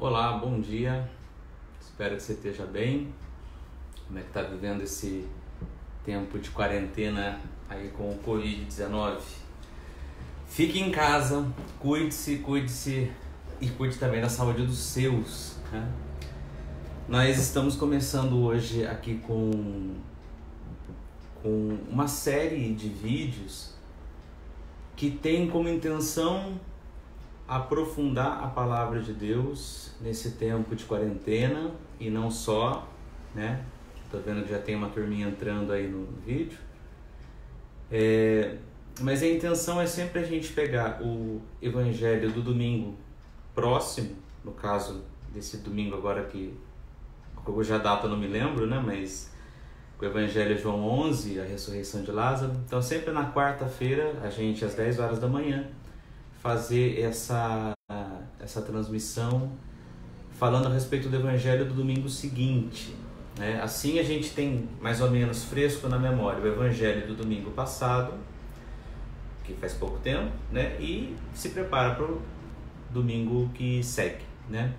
Olá, bom dia. Espero que você esteja bem. Como é que tá vivendo esse tempo de quarentena aí com o Covid-19? Fique em casa, cuide-se e cuide também da saúde dos seus, né? Nós estamos começando hoje aqui com uma série de vídeos que tem como intenção aprofundar a palavra de Deus nesse tempo de quarentena e não só, né? Tô vendo que já tem uma turminha entrando aí no vídeo. Mas a intenção é sempre a gente pegar o evangelho do domingo próximo, no caso desse domingo agora que hoje a data eu não me lembro, né? Mas o evangelho é João 11, a ressurreição de Lázaro. Então sempre na quarta-feira, a gente às 10 horas da manhã, fazer essa transmissão falando a respeito do evangelho do domingo seguinte, né? Assim a gente tem mais ou menos fresco na memória o evangelho do domingo passado, que faz pouco tempo, né? E se prepara para o domingo que segue, né?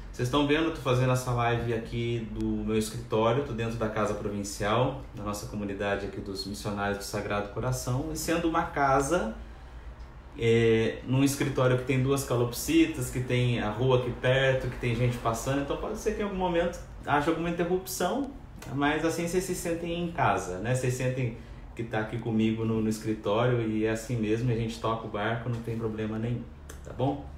Vocês estão vendo, eu estou fazendo essa live aqui do meu escritório, estou dentro da Casa Provincial, da nossa comunidade aqui dos Missionários do Sagrado Coração, e sendo uma casa, num escritório que tem 2 calopsitas, que tem a rua aqui perto, que tem gente passando, então pode ser que em algum momento haja alguma interrupção, mas assim vocês se sentem em casa, né? Vocês sentem que está aqui comigo no escritório e é assim mesmo, a gente toca o barco, não tem problema nenhum, tá bom?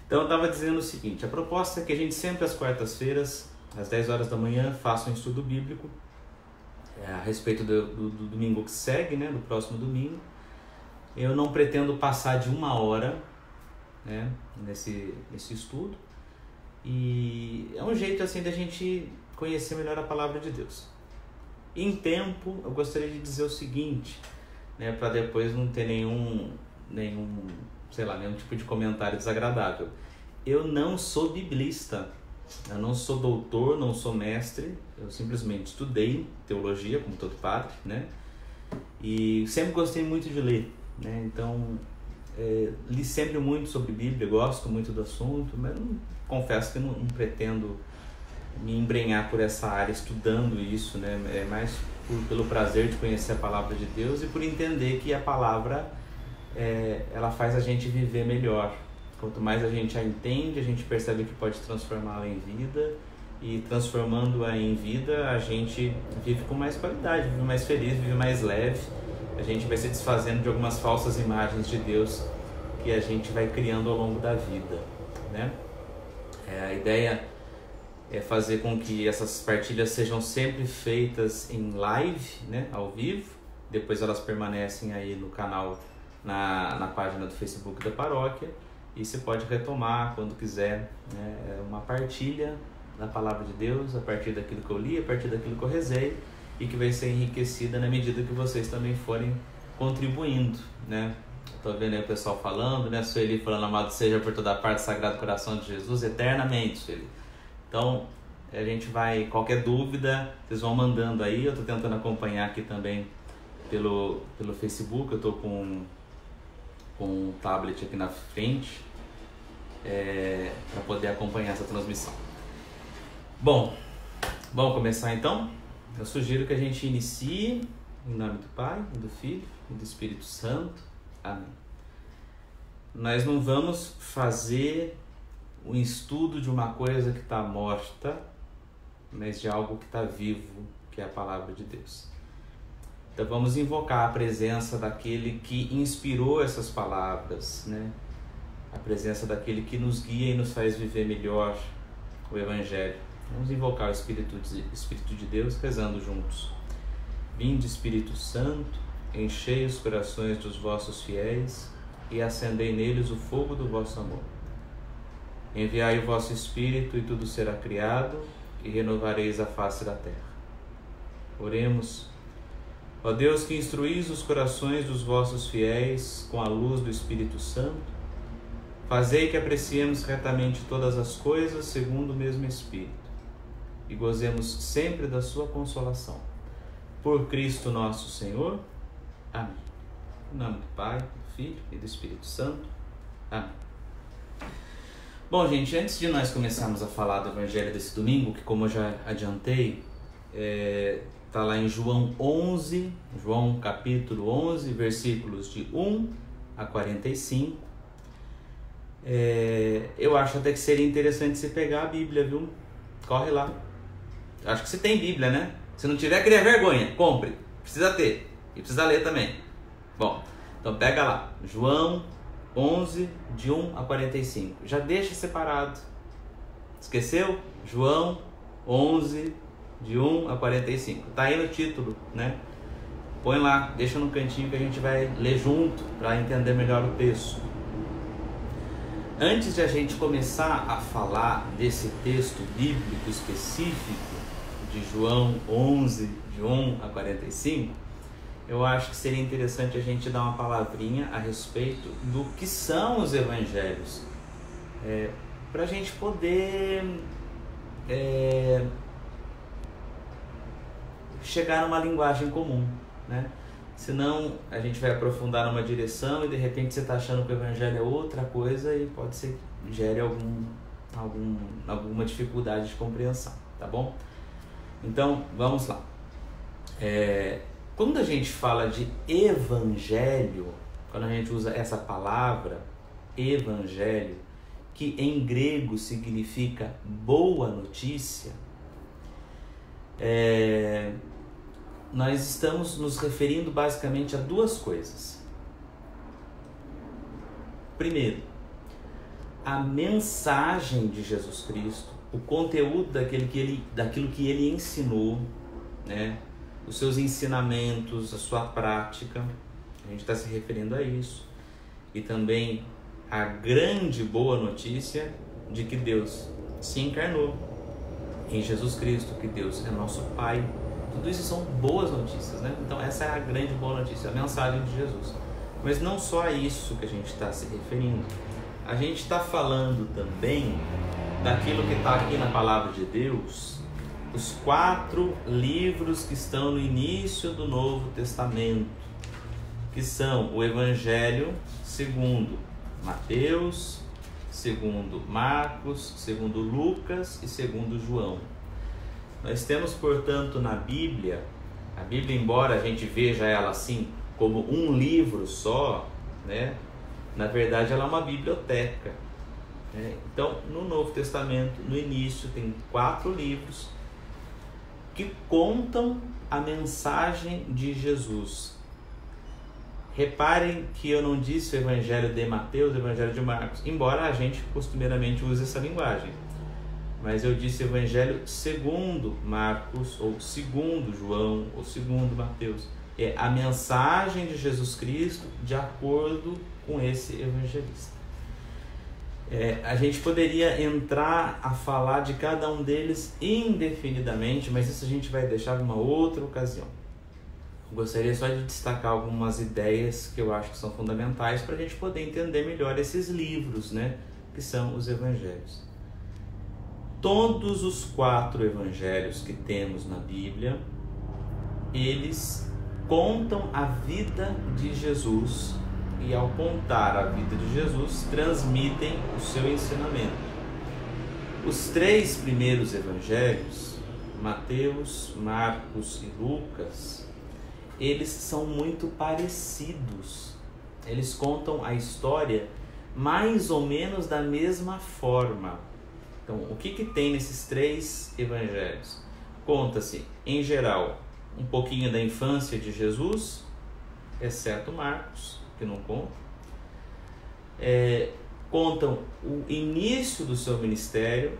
Então eu estava dizendo o seguinte, a proposta é que a gente sempre às quartas-feiras, às 10 horas da manhã, faça um estudo bíblico a respeito do domingo que segue, né, do próximo domingo. Eu não pretendo passar de 1 hora, né, nesse estudo, e é um jeito assim da gente conhecer melhor a palavra de Deus. Em tempo, eu gostaria de dizer o seguinte, né, para depois não ter nenhum tipo de comentário desagradável. Eu não sou biblista, eu não sou doutor, não sou mestre, eu simplesmente estudei teologia, como todo padre, né? E sempre gostei muito de ler, né? Então, li sempre muito sobre Bíblia, gosto muito do assunto, mas confesso que não pretendo me embrenhar por essa área estudando isso, né? É mais pelo prazer de conhecer a palavra de Deus e por entender que a palavra ela faz a gente viver melhor. Quanto mais a gente a entende, a gente percebe que pode transformá-la em vida, e transformando-a em vida, a gente vive com mais qualidade, vive mais feliz, vive mais leve. A gente vai se desfazendo de algumas falsas imagens de Deus que a gente vai criando ao longo da vida, né? A ideia é fazer com que essas partilhas sejam sempre feitas em live, né, ao vivo. Depois elas permanecem aí no canal, na página do Facebook da paróquia, e você pode retomar quando quiser, né? É uma partilha da palavra de Deus a partir daquilo que eu li, a partir daquilo que eu rezei, e que vai ser enriquecida na medida que vocês também forem contribuindo, né? Estou vendo aí o pessoal falando, né? Sueli falando, amado seja por toda parte o Sagrado Coração de Jesus eternamente, Sueli. Então, a gente vai, qualquer dúvida, vocês vão mandando aí. Eu estou tentando acompanhar aqui também pelo Facebook. Eu estou com um tablet aqui na frente para poder acompanhar essa transmissão. Bom, vamos começar então? Eu sugiro que a gente inicie em nome do Pai, do Filho e do Espírito Santo. Amém. Nós não vamos fazer um estudo de uma coisa que está morta, mas de algo que está vivo, que é a palavra de Deus. Então vamos invocar a presença daquele que inspirou essas palavras, né? A presença daquele que nos guia e nos faz viver melhor o Evangelho. Vamos invocar o Espírito de Deus rezando juntos. Vinde, Espírito Santo, enchei os corações dos vossos fiéis e acendei neles o fogo do vosso amor. Enviai o vosso Espírito e tudo será criado e renovareis a face da terra. Oremos. Ó Deus, que instruís os corações dos vossos fiéis com a luz do Espírito Santo, fazei que apreciemos retamente todas as coisas segundo o mesmo Espírito e gozemos sempre da sua consolação. Por Cristo nosso Senhor. Amém. Em nome do Pai, do Filho e do Espírito Santo. Amém. Bom, gente, antes de nós começarmos a falar do Evangelho desse domingo, que como eu já adiantei, está lá em João 11, João capítulo 11, versículos de 1 a 45. Eu acho até que seria interessante você pegar a Bíblia, viu? Corre lá. Acho que você tem Bíblia, né? Se não tiver, cria vergonha, compre. Precisa ter. E precisa ler também. Bom, então pega lá. João 11, de 1 a 45. Já deixa separado. Esqueceu? João 11, de 1 a 45. Tá aí no título, né? Põe lá, deixa no cantinho que a gente vai ler junto para entender melhor o texto. Antes de a gente começar a falar desse texto bíblico específico de João 11, de 1 a 45, eu acho que seria interessante a gente dar uma palavrinha a respeito do que são os evangelhos, para a gente poder chegar numa linguagem comum, né? Senão a gente vai aprofundar numa direção e de repente você está achando que o evangelho é outra coisa e pode ser que gere alguma dificuldade de compreensão, tá bom? Então vamos lá. Quando a gente fala de evangelho, quando a gente usa essa palavra evangelho, que em grego significa boa notícia, nós estamos nos referindo basicamente a duas coisas. Primeiro, a mensagem de Jesus Cristo, o conteúdo daquilo que ele ensinou, né? Os seus ensinamentos, a sua prática, a gente está se referindo a isso. E também a grande boa notícia de que Deus se encarnou em Jesus Cristo, que Deus é nosso Pai. Tudo isso são boas notícias, né? Então essa é a grande boa notícia, a mensagem de Jesus. Mas não só a isso que a gente está se referindo. A gente está falando também daquilo que está aqui na Palavra de Deus, os 4 livros que estão no início do Novo Testamento, que são o Evangelho segundo Mateus, segundo Marcos, segundo Lucas e segundo João. Nós temos, portanto, na Bíblia, a Bíblia, embora a gente veja ela assim como um livro só, né? Na verdade ela é uma biblioteca, né? Então, no Novo Testamento, no início, tem 4 livros que contam a mensagem de Jesus. Reparem que eu não disse o Evangelho de Mateus, o Evangelho de Marcos, embora a gente costumeiramente use essa linguagem. Mas eu disse Evangelho segundo Marcos, ou segundo João, ou segundo Mateus. É a mensagem de Jesus Cristo de acordo com esse evangelista. A gente poderia entrar a falar de cada um deles indefinidamente, mas isso a gente vai deixar em uma outra ocasião. Eu gostaria só de destacar algumas ideias que eu acho que são fundamentais para a gente poder entender melhor esses livros, né, que são os evangelhos. Todos os 4 evangelhos que temos na Bíblia, eles contam a vida de Jesus e, ao contar a vida de Jesus, transmitem o seu ensinamento. Os 3 primeiros evangelhos, Mateus, Marcos e Lucas, eles são muito parecidos. Eles contam a história mais ou menos da mesma forma. Então, o que tem nesses 3 evangelhos? Conta-se, em geral, um pouquinho da infância de Jesus, exceto Marcos, que não conta. Contam o início do seu ministério,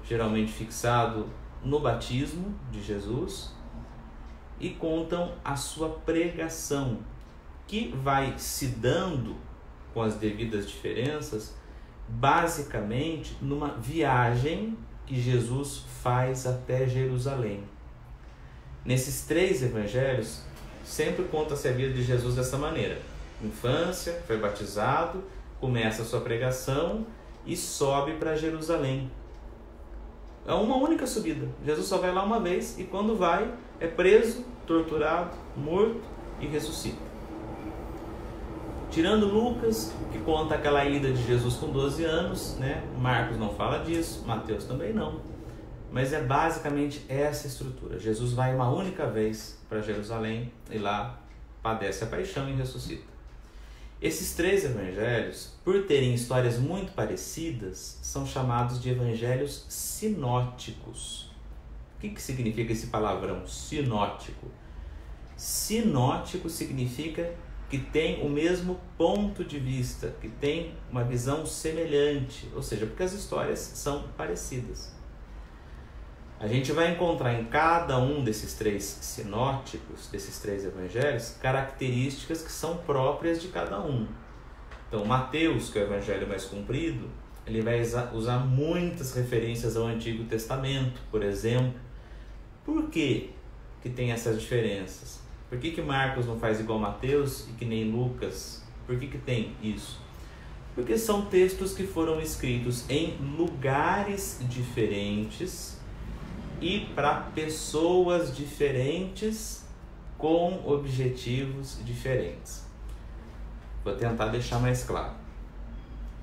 geralmente fixado no batismo de Jesus, e contam a sua pregação, que vai se dando com as devidas diferenças, basicamente numa viagem que Jesus faz até Jerusalém. Nesses 3 evangelhos, sempre conta-se a vida de Jesus dessa maneira. Infância, foi batizado, começa a sua pregação e sobe para Jerusalém. É uma única subida. Jesus só vai lá uma vez e quando vai, é preso, torturado, morto e ressuscita. Tirando Lucas, que conta aquela ida de Jesus com 12 anos, né? Marcos não fala disso, Mateus também não. Mas é basicamente essa estrutura. Jesus vai uma única vez para Jerusalém e lá padece a paixão e ressuscita. Esses 3 evangelhos, por terem histórias muito parecidas, são chamados de evangelhos sinóticos. O que significa esse palavrão, sinótico? Sinótico significa que tem o mesmo ponto de vista, que tem uma visão semelhante, ou seja, porque as histórias são parecidas. A gente vai encontrar em cada um desses 3 sinóticos, desses 3 evangelhos, características que são próprias de cada um. Então, Mateus, que é o evangelho mais comprido, ele vai usar muitas referências ao Antigo Testamento, por exemplo. Por que tem essas diferenças? Por que Marcos não faz igual Mateus e que nem Lucas? Por que tem isso? Porque são textos que foram escritos em lugares diferentes e para pessoas diferentes com objetivos diferentes. Vou tentar deixar mais claro.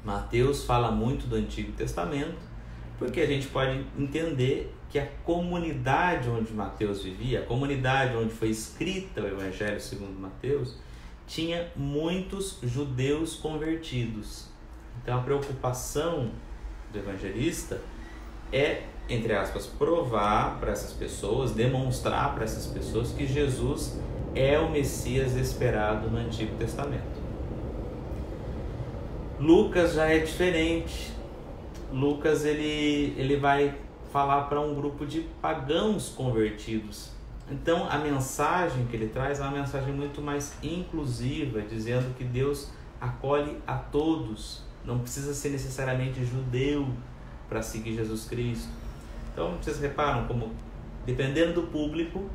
Mateus fala muito do Antigo Testamento porque a gente pode entender que a comunidade onde Mateus vivia, a comunidade onde foi escrita o Evangelho segundo Mateus, tinha muitos judeus convertidos. Então a preocupação do evangelista é, entre aspas, provar para essas pessoas, demonstrar para essas pessoas que Jesus é o Messias esperado no Antigo Testamento. Lucas já é diferente. Lucas ele vai falar para um grupo de pagãos convertidos. Então a mensagem que ele traz é uma mensagem muito mais inclusiva, dizendo que Deus acolhe a todos, não precisa ser necessariamente judeu para seguir Jesus Cristo. Então vocês reparam como, dependendo do público,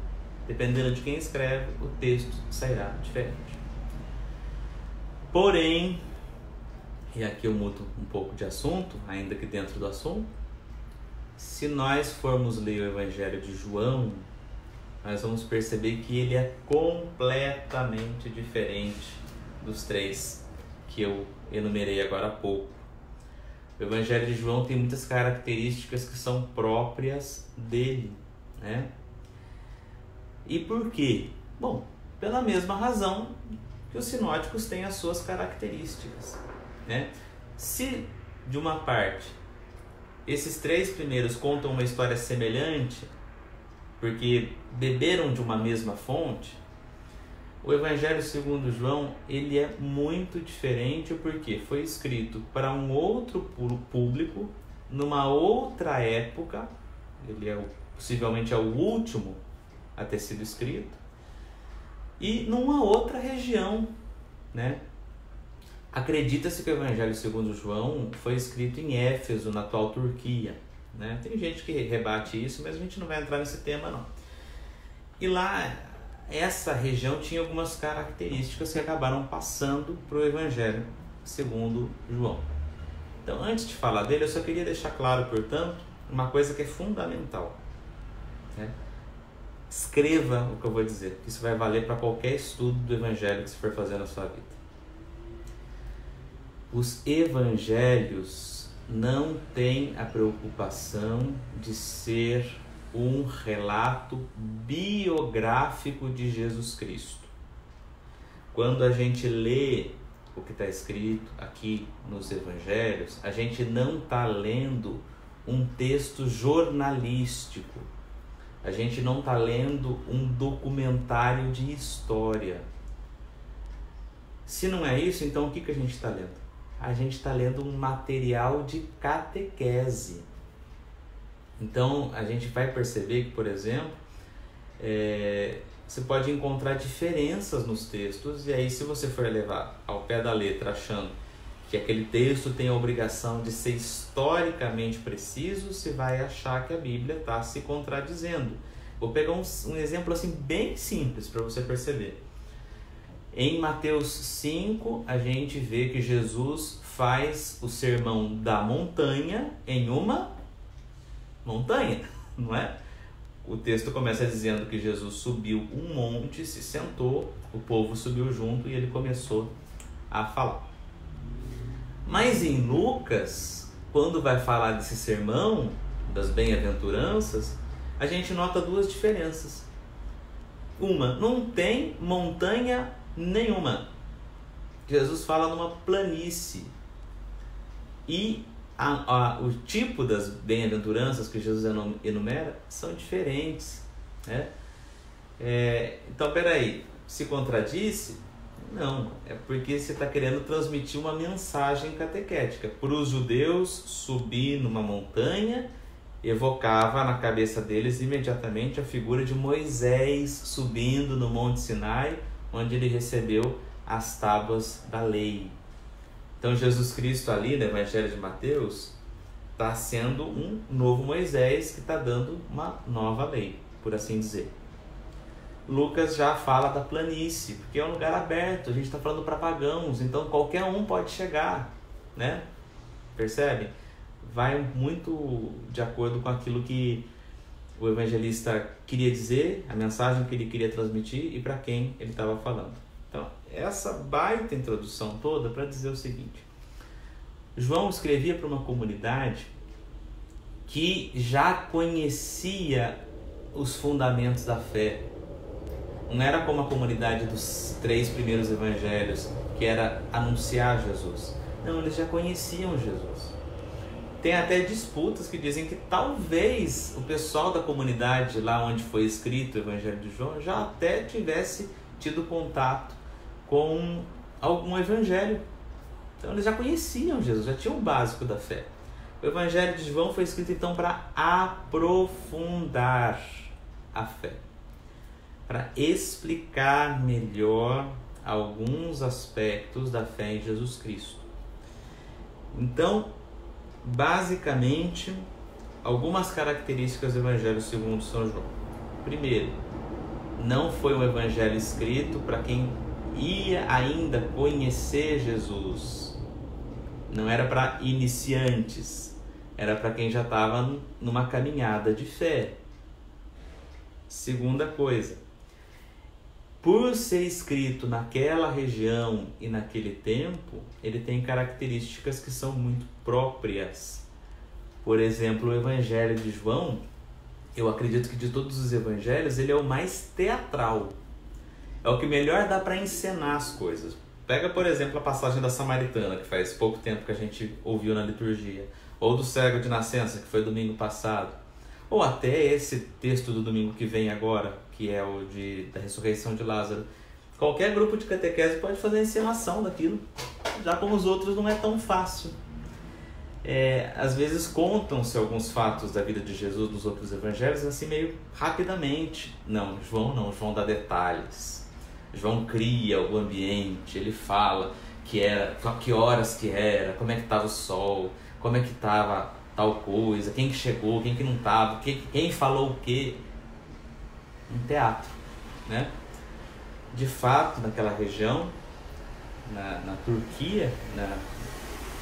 dependendo de quem escreve, o texto sairá diferente. Porém, e aqui eu mudo um pouco de assunto, ainda que dentro do assunto, se nós formos ler o Evangelho de João, nós vamos perceber que ele é completamente diferente dos 3 que eu enumerei agora há pouco. O Evangelho de João tem muitas características que são próprias dele, né? E por quê? Bom, pela mesma razão que os sinóticos têm as suas características, né? Se, de uma parte, esses 3 primeiros contam uma história semelhante, porque beberam de uma mesma fonte, o Evangelho segundo João, ele é muito diferente, porque foi escrito para um outro público, numa outra época, ele possivelmente é o último a ter sido escrito, e numa outra região, né? Acredita-se que o Evangelho segundo João foi escrito em Éfeso, na atual Turquia, né? Tem gente que rebate isso, mas a gente não vai entrar nesse tema não. E lá, essa região tinha algumas características que acabaram passando para o Evangelho segundo João. Então, antes de falar dele, eu só queria deixar claro, portanto, uma coisa que é fundamental, né? Escreva o que eu vou dizer, que isso vai valer para qualquer estudo do Evangelho que você for fazer na sua vida. Os evangelhos não têm a preocupação de ser um relato biográfico de Jesus Cristo. Quando a gente lê o que está escrito aqui nos evangelhos, a gente não está lendo um texto jornalístico, a gente não está lendo um documentário de história. Se não é isso, então o que a gente está lendo? A gente está lendo um material de catequese. Então, a gente vai perceber que, por exemplo, você pode encontrar diferenças nos textos, e aí se você for levar ao pé da letra achando que aquele texto tem a obrigação de ser historicamente preciso, você vai achar que a Bíblia está se contradizendo. Vou pegar um exemplo assim bem simples para você perceber. Em Mateus 5, a gente vê que Jesus faz o sermão da montanha em uma montanha, não é? O texto começa dizendo que Jesus subiu um monte, se sentou, o povo subiu junto e ele começou a falar. Mas em Lucas, quando vai falar desse sermão das bem-aventuranças, a gente nota duas diferenças. Uma, não tem montanha nenhuma. Jesus fala numa planície. E o tipo das bem-aventuranças que Jesus enumera são diferentes, né? Então, peraí, se contradisse? Não, é porque você está querendo transmitir uma mensagem catequética. Para os judeus, subir numa montanha evocava na cabeça deles imediatamente a figura de Moisés subindo no Monte Sinai, onde ele recebeu as tábuas da lei. Então Jesus Cristo ali no Evangelho de Mateus está sendo um novo Moisés que está dando uma nova lei, por assim dizer. Lucas já fala da planície, porque é um lugar aberto, a gente está falando para pagãos, então qualquer um pode chegar, né? Percebe? Vai muito de acordo com aquilo que o evangelista queria dizer, a mensagem que ele queria transmitir e para quem ele estava falando. Então, essa baita introdução toda para dizer o seguinte: João escrevia para uma comunidade que já conhecia os fundamentos da fé. Não era como a comunidade dos 3 primeiros evangelhos, que era anunciar Jesus. Não, eles já conheciam Jesus. Tem até disputas que dizem que talvez o pessoal da comunidade lá onde foi escrito o Evangelho de João já até tivesse tido contato com algum evangelho. Então eles já conheciam Jesus, já tinham o básico da fé. O Evangelho de João foi escrito então para aprofundar a fé, para explicar melhor alguns aspectos da fé em Jesus Cristo. Então, basicamente, algumas características do Evangelho segundo São João. Primeiro, não foi um evangelho escrito para quem ia ainda conhecer Jesus. Não era para iniciantes, era para quem já estava numa caminhada de fé. Segunda coisa, por ser escrito naquela região e naquele tempo, ele tem características que são muito próprias. Por exemplo, o Evangelho de João, eu acredito que de todos os evangelhos, ele é o mais teatral. É o que melhor dá para encenar as coisas. Pega, por exemplo, a passagem da Samaritana, que faz pouco tempo que a gente ouviu na liturgia. Ou do cego de nascença, que foi domingo passado. Ou até esse texto do domingo que vem agora, que é o da ressurreição de Lázaro. Qualquer grupo de catequese pode fazer a encenação daquilo, já como os outros não é tão fácil. Às vezes contam-se alguns fatos da vida de Jesus nos outros evangelhos assim meio rapidamente. Não, João dá detalhes. João cria o ambiente, ele fala que horas que era, como é que estava o sol, como é que estava tal coisa, quem que chegou, quem que não estava, quem falou o quê. Um teatro, né? De fato, naquela região, na Turquia,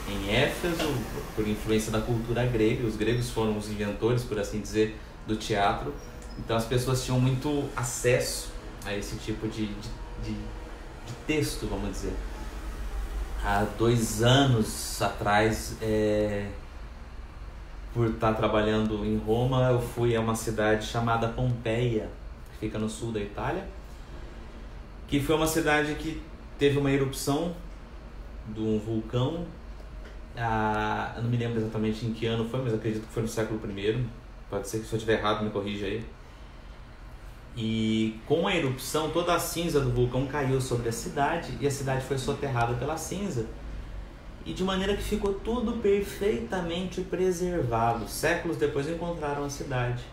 em Éfeso, por influência da cultura grega, os gregos foram os inventores, por assim dizer, do teatro. Então as pessoas tinham muito acesso a esse tipo de texto, vamos dizer. Há 2 anos atrás, por estar trabalhando em Roma, eu fui a uma cidade chamada Pompeia, que fica no sul da Itália, que foi uma cidade que teve uma erupção de um vulcão. Eu não me lembro exatamente em que ano foi, mas acredito que foi no século I. Pode ser que se eu estiver errado, me corrija aí. E com a erupção, toda a cinza do vulcão caiu sobre a cidade e a cidade foi soterrada pela cinza. E de maneira que ficou tudo perfeitamente preservado. Séculos depois encontraram a cidade.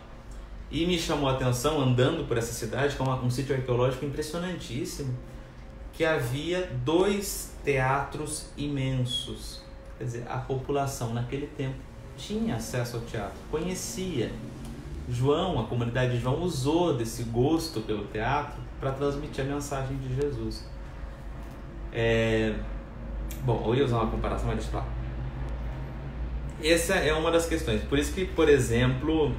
E me chamou a atenção, andando por essa cidade, que é um sítio arqueológico impressionantíssimo, que havia 2 teatros imensos. Quer dizer, a população naquele tempo tinha acesso ao teatro, conhecia. João, a comunidade de João, usou desse gosto pelo teatro para transmitir a mensagem de Jesus. Bom, eu ia usar uma comparação, mas deixa pra lá. Essa é uma das questões. Por isso que, por exemplo,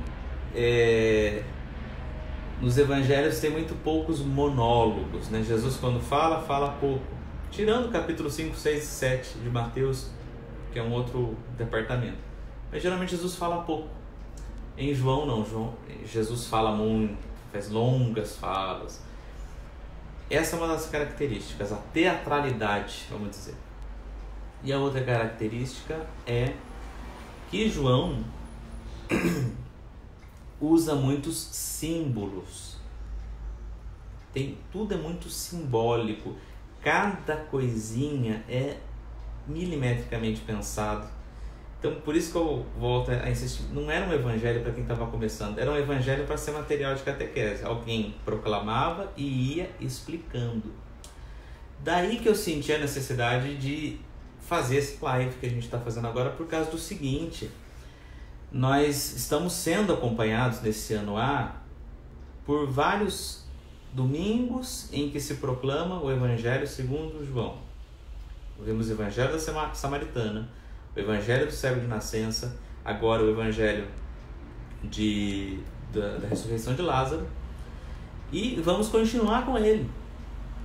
nos evangelhos tem muito poucos monólogos, né? Jesus, quando fala pouco. tirando o capítulo 5, 6 e 7 de Mateus, que é um outro departamento. Mas geralmente Jesus fala pouco. Em João não, Jesus fala muito, faz longas falas. Essa é uma das características, a teatralidade, vamos dizer. E a outra característica é que João usa muitos símbolos. Tudo é muito simbólico. Cada coisinha é milimetricamente pensado. Então, por isso que eu volto a insistir. Não era um evangelho para quem estava começando. Era um evangelho para ser material de catequese. Alguém proclamava e ia explicando. Daí que eu senti a necessidade de fazer esse live que a gente está fazendo agora, por causa do seguinte: nós estamos sendo acompanhados nesse ano por vários domingos em que se proclama o Evangelho segundo João. Vemos o Evangelho da Samaritana, o Evangelho do cego de nascença, agora o Evangelho da ressurreição de Lázaro, e vamos continuar com ele,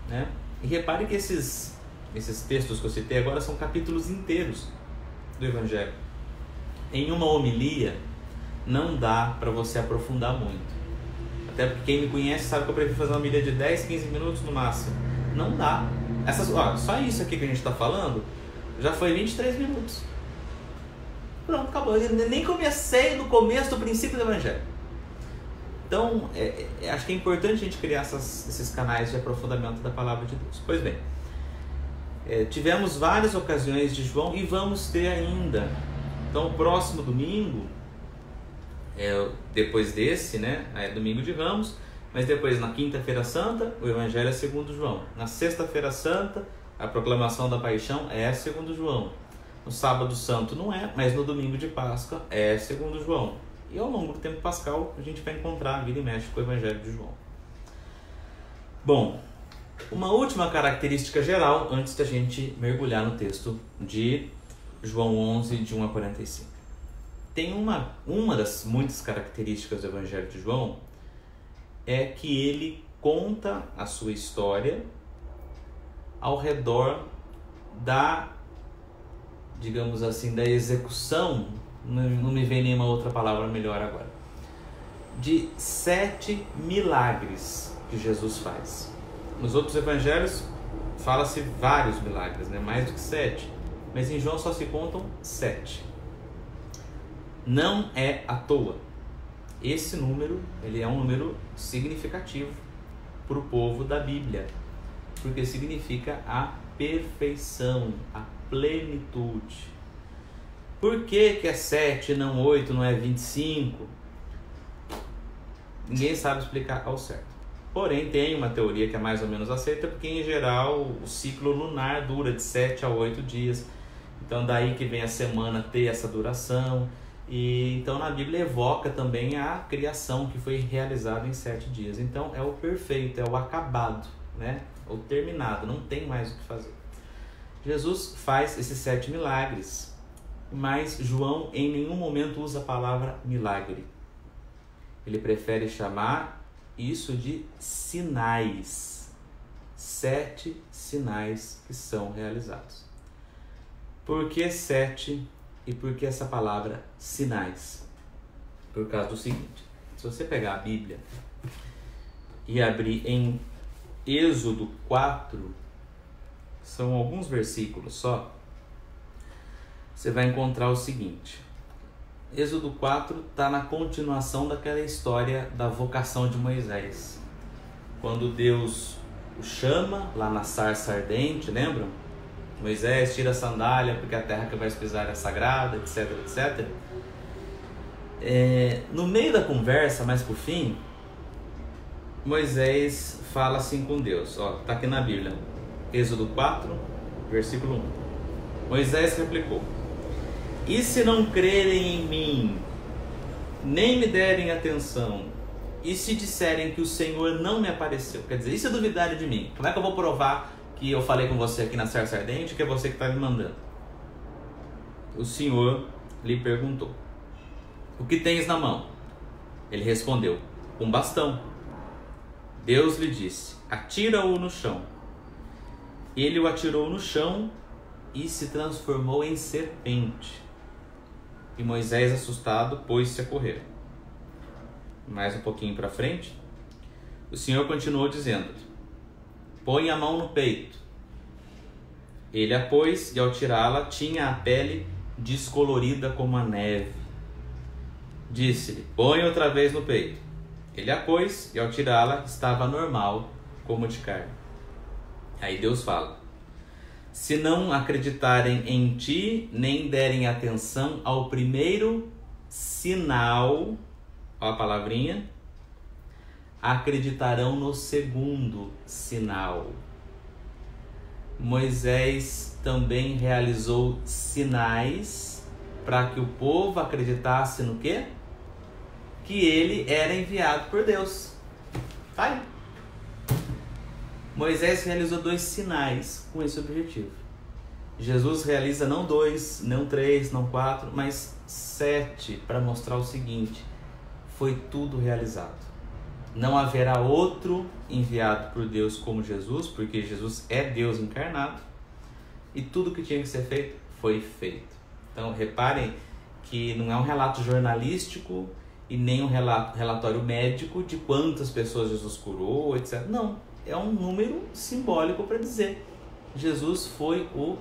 né? E repare que esses textos que eu citei agora são capítulos inteiros do Evangelho. Em uma homilia não dá para você aprofundar muito, até porque quem me conhece sabe que eu prefiro fazer uma homilia de 10, 15 minutos no máximo. Não dá. Só isso aqui que a gente está falando já foi 23 minutos. Pronto, acabou. Eu nem comecei no começo do princípio do Evangelho. Então, acho que é importante a gente criar esses canais de aprofundamento da Palavra de Deus. Pois bem, tivemos várias ocasiões de João e vamos ter ainda. Então, o próximo domingo, depois desse, né, é domingo de Ramos, mas depois na quinta-feira santa, o Evangelho é segundo João. Na sexta-feira santa, a proclamação da paixão é segundo João. No sábado santo não é, mas no domingo de Páscoa é segundo João. E ao longo do tempo pascal a gente vai encontrar vira e mexe com o Evangelho de João. Bom, uma última característica geral antes da gente mergulhar no texto de João 11, de 1 a 45. Tem uma das muitas características do Evangelho de João é que ele conta a sua história ao redor digamos assim, da execução, não me vem nenhuma outra palavra melhor agora, de 7 milagres que Jesus faz. Nos outros evangelhos fala-se vários milagres, né? Mais do que 7, mas em João só se contam 7. Não é à toa. Esse número, ele é um número significativo para o povo da Bíblia, porque significa a perfeição, a plenitude. Por que é 7, não 8, não é 25? Ninguém sabe explicar ao certo. Porém, tem uma teoria que é mais ou menos aceita, porque em geral o ciclo lunar dura de 7 a 8 dias. Então daí que vem a semana ter essa duração. E então na Bíblia evoca também a criação que foi realizada em 7 dias. Então é o perfeito, é o acabado, né? O terminado, não tem mais o que fazer. Jesus faz esses 7 milagres, mas João em nenhum momento usa a palavra milagre. Ele prefere chamar isso de sinais. 7 sinais que são realizados. Por que 7 e por que essa palavra sinais? Por causa do seguinte: se você pegar a Bíblia e abrir em Êxodo 4, são alguns versículos só, você vai encontrar o seguinte. Êxodo 4 está na continuação daquela história da vocação de Moisés. Quando Deus o chama lá na sarça ardente, lembram? Moisés tira a sandália porque a terra que vai pisar é sagrada, etc, etc. No meio da conversa, mais pro fim, Moisés fala assim com Deus. Está aqui na Bíblia. Êxodo 4, versículo 1. Moisés replicou: e se não crerem em mim, nem me derem atenção, e se disserem que o Senhor não me apareceu? Quer dizer, e se duvidarem de mim? Como é que eu vou provar que eu falei com você aqui na sarça ardente, que é você que está me mandando? O Senhor lhe perguntou: o que tens na mão? Ele respondeu: um bastão. Deus lhe disse: atira-o no chão. ele o atirou no chão e se transformou em serpente. E Moisés, assustado, pôs-se a correr. Mais um pouquinho para frente, o Senhor continuou dizendo: põe a mão no peito. Ele a pôs, e ao tirá-la tinha a pele descolorida como a neve. Disse-lhe: põe outra vez no peito. Ele a pôs, e ao tirá-la estava normal como de carne. Aí Deus fala: se não acreditarem em ti, nem derem atenção ao primeiro sinal, ó a palavrinha, acreditarão no segundo sinal. Moisés também realizou sinais para que o povo acreditasse no quê? Que ele era enviado por Deus. Tá aí. Moisés realizou 2 sinais com esse objetivo. Jesus realiza não 2, não 3, não 4, mas 7 para mostrar o seguinte: foi tudo realizado. Não haverá outro enviado por Deus como Jesus, porque Jesus é Deus encarnado, e tudo que tinha que ser feito foi feito. Então reparem que não é um relato jornalístico e nem um relatório médico de quantas pessoas Jesus curou, etc. Não, é um número simbólico para dizer: Jesus foi o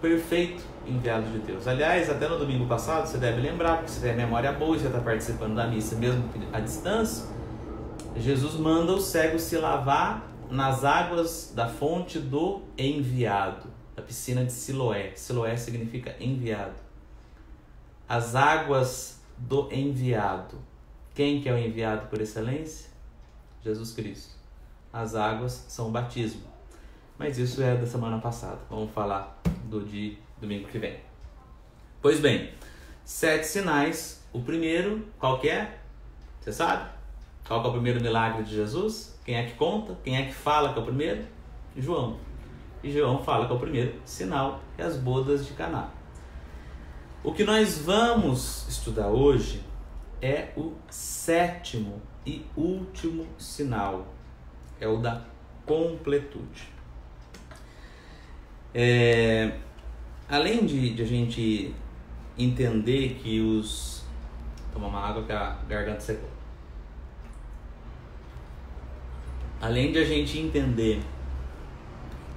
perfeito enviado de Deus. Aliás, até no domingo passado, você deve lembrar, porque você tem a memória boa e você está participando da missa mesmo à distância, Jesus manda o cego se lavar nas águas da fonte do enviado, da piscina de Siloé. Siloé significa enviado. As águas do enviado. Quem que é o enviado por excelência? Jesus Cristo. As águas são o batismo. Mas isso é da semana passada. Vamos falar do de domingo que vem. Pois bem, 7 sinais. O primeiro, qual que é? Você sabe? Qual que é o primeiro milagre de Jesus? Quem é que conta? Quem é que fala que é o primeiro? João. E João fala que é o primeiro sinal, é as bodas de Caná. O que nós vamos estudar hoje é o 7º e último sinal. É o da completude. Além de a gente entender que os... Toma uma água que a garganta secou. Além de a gente entender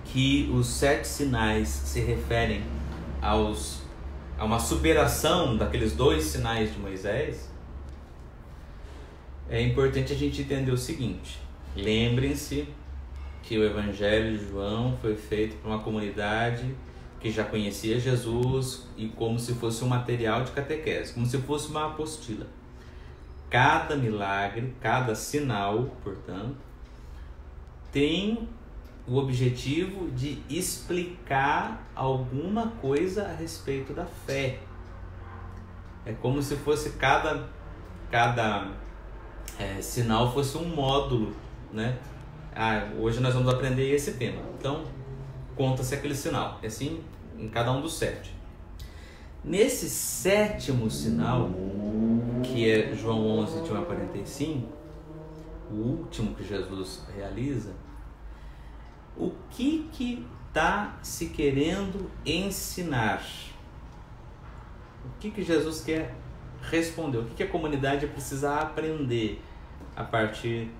que os 7 sinais se referem a uma superação daqueles 2 sinais de Moisés, é importante a gente entender o seguinte: lembrem-se que o Evangelho de João foi feito por uma comunidade que já conhecia Jesus, e como se fosse um material de catequese, como se fosse uma apostila. Cada milagre, cada sinal, portanto, tem o objetivo de explicar alguma coisa a respeito da fé. É como se fosse cada sinal fosse um módulo, né? Hoje nós vamos aprender esse tema. Então, conta-se aquele sinal. É assim em cada um dos 7. Nesse 7º sinal, que é João 11, de 1 a 45, o último que Jesus realiza, o que está se querendo ensinar? O que Jesus quer responder? O que a comunidade precisa aprender a partir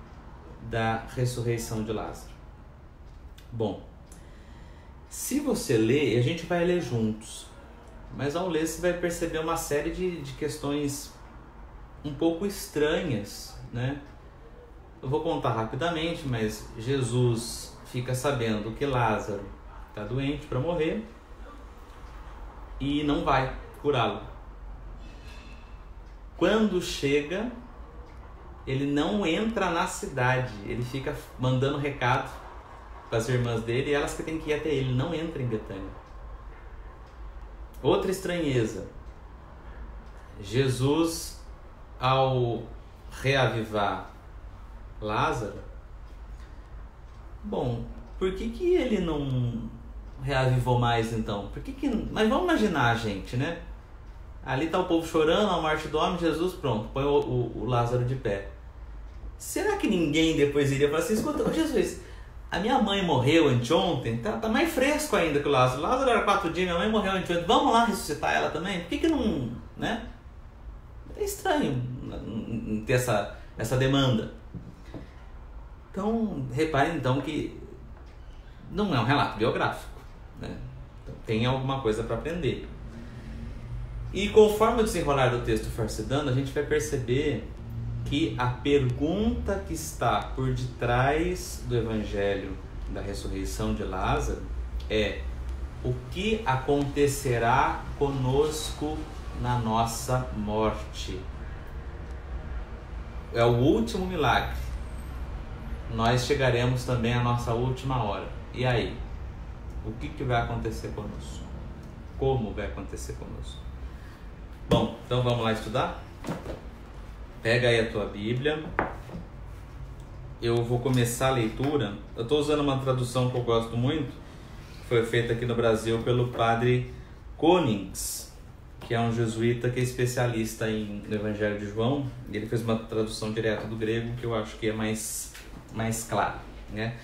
da ressurreição de Lázaro? Bom, se você ler, a gente vai ler juntos, mas ao ler você vai perceber uma série de questões um pouco estranhas, né? Eu vou contar rapidamente, mas Jesus fica sabendo que Lázaro está doente para morrer e não vai curá-lo. Quando chega, ele não entra na cidade, ele fica mandando recado para as irmãs dele, e elas que têm que ir até ele, não entra em Betânia. Outra estranheza: Jesus, ao reavivar Lázaro, bom, por que ele não reavivou mais então? Mas vamos imaginar, gente, né? Ali está o povo chorando, a morte do homem, Jesus, pronto, põe o Lázaro de pé. Será que ninguém depois iria falar assim: escuta, Jesus, a minha mãe morreu anteontem, tá mais fresco ainda que o Lázaro. Lázaro era 4 dias, minha mãe morreu anteontem. Vamos lá ressuscitar ela também? Por que não, né? É estranho ter essa demanda. Então, reparem então que não é um relato biográfico, né? Então, tem alguma coisa para aprender. E conforme o desenrolar do texto for se dando, a gente vai perceber que a pergunta que está por detrás do evangelho da ressurreição de Lázaro é: o que acontecerá conosco na nossa morte? É o último milagre. Nós chegaremos também à nossa última hora. E aí? O que vai acontecer conosco? Como vai acontecer conosco? Bom, então vamos lá estudar? Pega aí a tua Bíblia. Eu vou começar a leitura. Eu estou usando uma tradução que eu gosto muito, que foi feita aqui no Brasil pelo padre Konings, que é um jesuíta que é especialista no Evangelho de João. Ele fez uma tradução direta do grego que eu acho que é mais claro, né?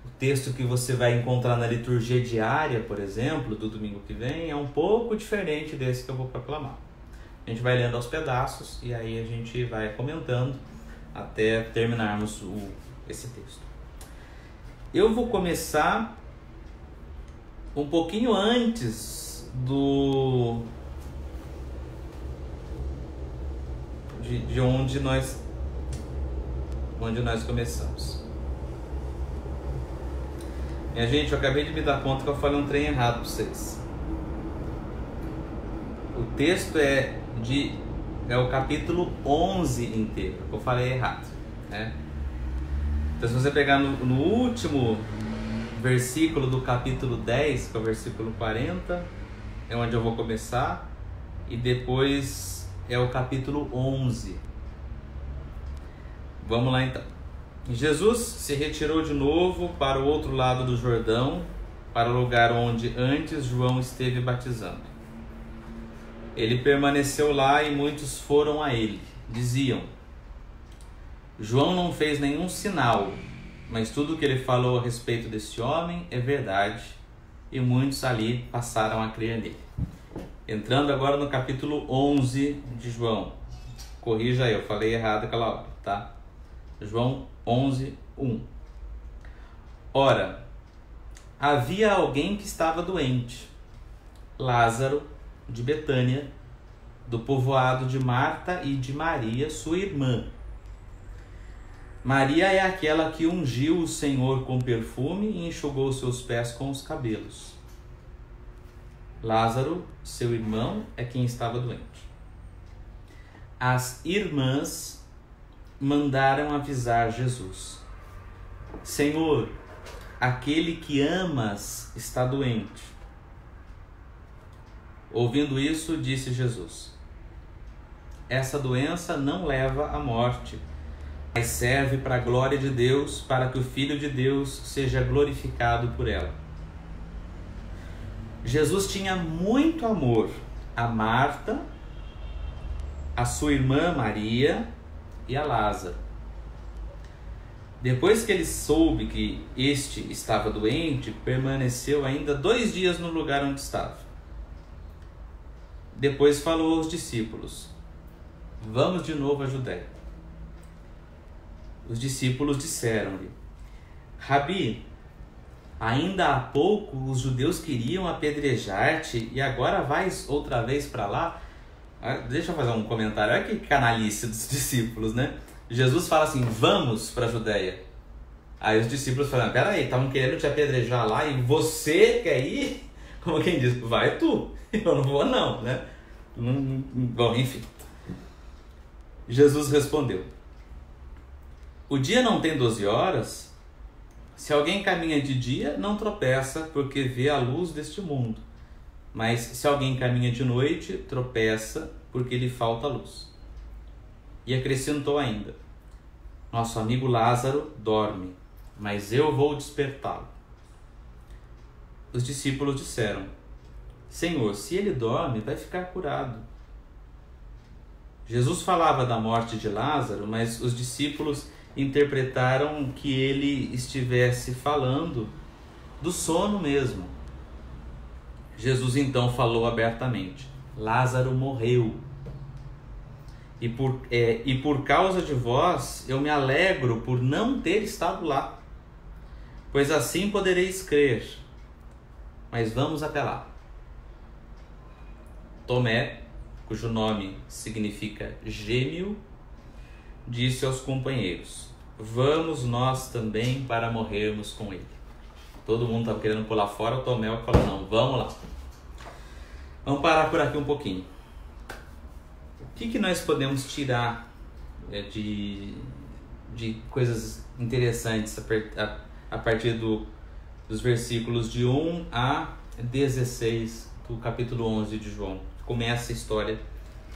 O texto que você vai encontrar na liturgia diária, por exemplo, do domingo que vem, é um pouco diferente desse que eu vou proclamar. A gente vai lendo aos pedaços e aí a gente vai comentando até terminarmos esse texto. Eu vou começar um pouquinho antes de onde nós começamos. Minha gente, eu acabei de me dar conta que eu falei um trem errado para vocês. O texto é o capítulo 11 inteiro. Eu falei errado, né? Então, se você pegar no último versículo do capítulo 10, que é o versículo 40, é onde eu vou começar, e depois é o capítulo 11. Vamos lá então. Jesus se retirou de novo para o outro lado do Jordão, para o lugar onde antes João esteve batizando. Ele permaneceu lá e muitos foram a ele. Diziam: João não fez nenhum sinal, mas tudo o que ele falou a respeito desse homem é verdade, e muitos ali passaram a crer nele. Entrando agora no capítulo 11 de João. Corrija aí, eu falei errado aquela hora, tá? João 11, 1. Ora, havia alguém que estava doente, Lázaro, de Betânia, do povoado de Marta e de Maria, sua irmã. Maria é aquela que ungiu o Senhor com perfume e enxugou seus pés com os cabelos. Lázaro, seu irmão, é quem estava doente. As irmãs mandaram avisar Jesus: Senhor, aquele que amas está doente. Ouvindo isso, disse Jesus: essa doença não leva à morte, mas serve para a glória de Deus, para que o Filho de Deus seja glorificado por ela. Jesus tinha muito amor a Marta, a sua irmã Maria e a Lázaro. Depois que ele soube que este estava doente, permaneceu ainda 2 dias no lugar onde estava. Depois falou aos discípulos: vamos de novo à Judéia. Os discípulos disseram-lhe: Rabi, ainda há pouco os judeus queriam apedrejar-te e agora vais outra vez para lá? Deixa eu fazer um comentário. Olha que canalice dos discípulos, né? Jesus fala assim: vamos para a Judéia. Aí os discípulos falam: peraí, estavam querendo te apedrejar lá e você quer ir? Como quem diz: vai tu, eu não vou não, né? Bom, enfim. Jesus respondeu: o dia não tem 12 horas? Se alguém caminha de dia, não tropeça, porque vê a luz deste mundo. Mas se alguém caminha de noite, tropeça, porque lhe falta luz. E acrescentou ainda: nosso amigo Lázaro dorme, mas eu vou despertá-lo. Os discípulos disseram: Senhor, se ele dorme, vai ficar curado. Jesus falava da morte de Lázaro, mas os discípulos interpretaram que ele estivesse falando do sono mesmo. Jesus então falou abertamente: Lázaro morreu. E por causa de vós, eu me alegro por não ter estado lá, pois assim podereis crer. Mas vamos até lá. Tomé, cujo nome significa gêmeo, disse aos companheiros: vamos nós também para morrermos com ele. Todo mundo estava querendo pular fora, o Tomé falou: não, vamos lá. Vamos parar por aqui um pouquinho. O que nós podemos tirar de coisas interessantes a partir dos versículos de 1 a 16 do capítulo 11 de João? Começa a história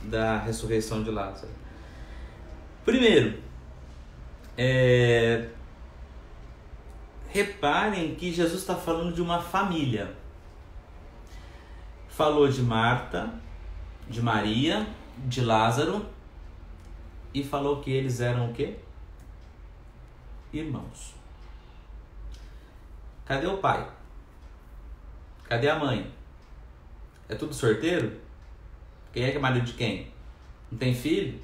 da ressurreição de Lázaro. Primeiro, reparem que Jesus está falando de uma família. Falou de Marta, de Maria, de Lázaro, e falou que eles eram o quê? Irmãos. Cadê o pai? Cadê a mãe? É tudo sorteiro? Quem é que é marido de quem? Não tem filho?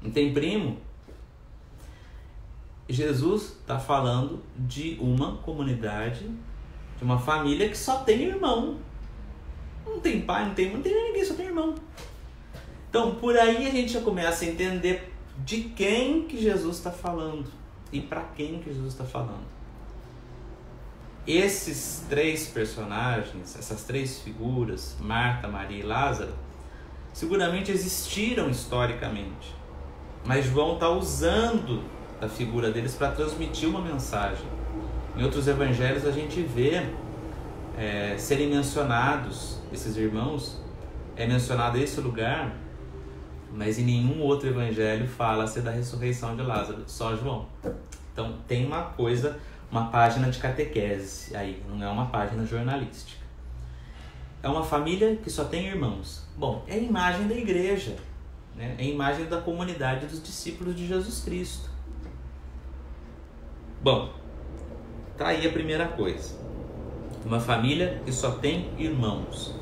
Não tem primo? Jesus está falando de uma comunidade, de uma família que só tem irmão. Não tem pai, não tem ninguém, só tem irmão. Então, por aí a gente já começa a entender de quem que Jesus está falando e para quem que Jesus está falando. Esses três personagens, essas três figuras, Marta, Maria e Lázaro, seguramente existiram historicamente, mas João está usando a figura deles para transmitir uma mensagem. Em outros evangelhos a gente vê serem mencionados esses irmãos, é mencionado esse lugar, mas em nenhum outro evangelho fala-se da ressurreição de Lázaro, só João. Então tem uma página de catequese aí, não é uma página jornalística. É uma família que só tem irmãos. Bom, é a imagem da igreja, né? É a imagem da comunidade dos discípulos de Jesus Cristo. Bom, tá aí a primeira coisa. Uma família que só tem irmãos,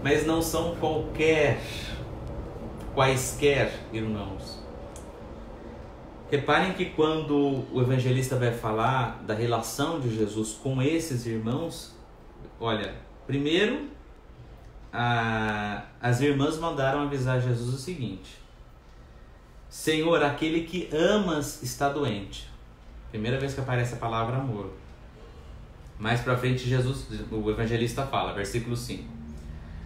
mas não são quaisquer irmãos. Reparem que quando o evangelista vai falar da relação de Jesus com esses irmãos, olha, primeiro as irmãs mandaram avisar Jesus o seguinte: Senhor, aquele que amas está doente. Primeira vez que aparece a palavra amor. Mais para frente o evangelista fala, versículo 5: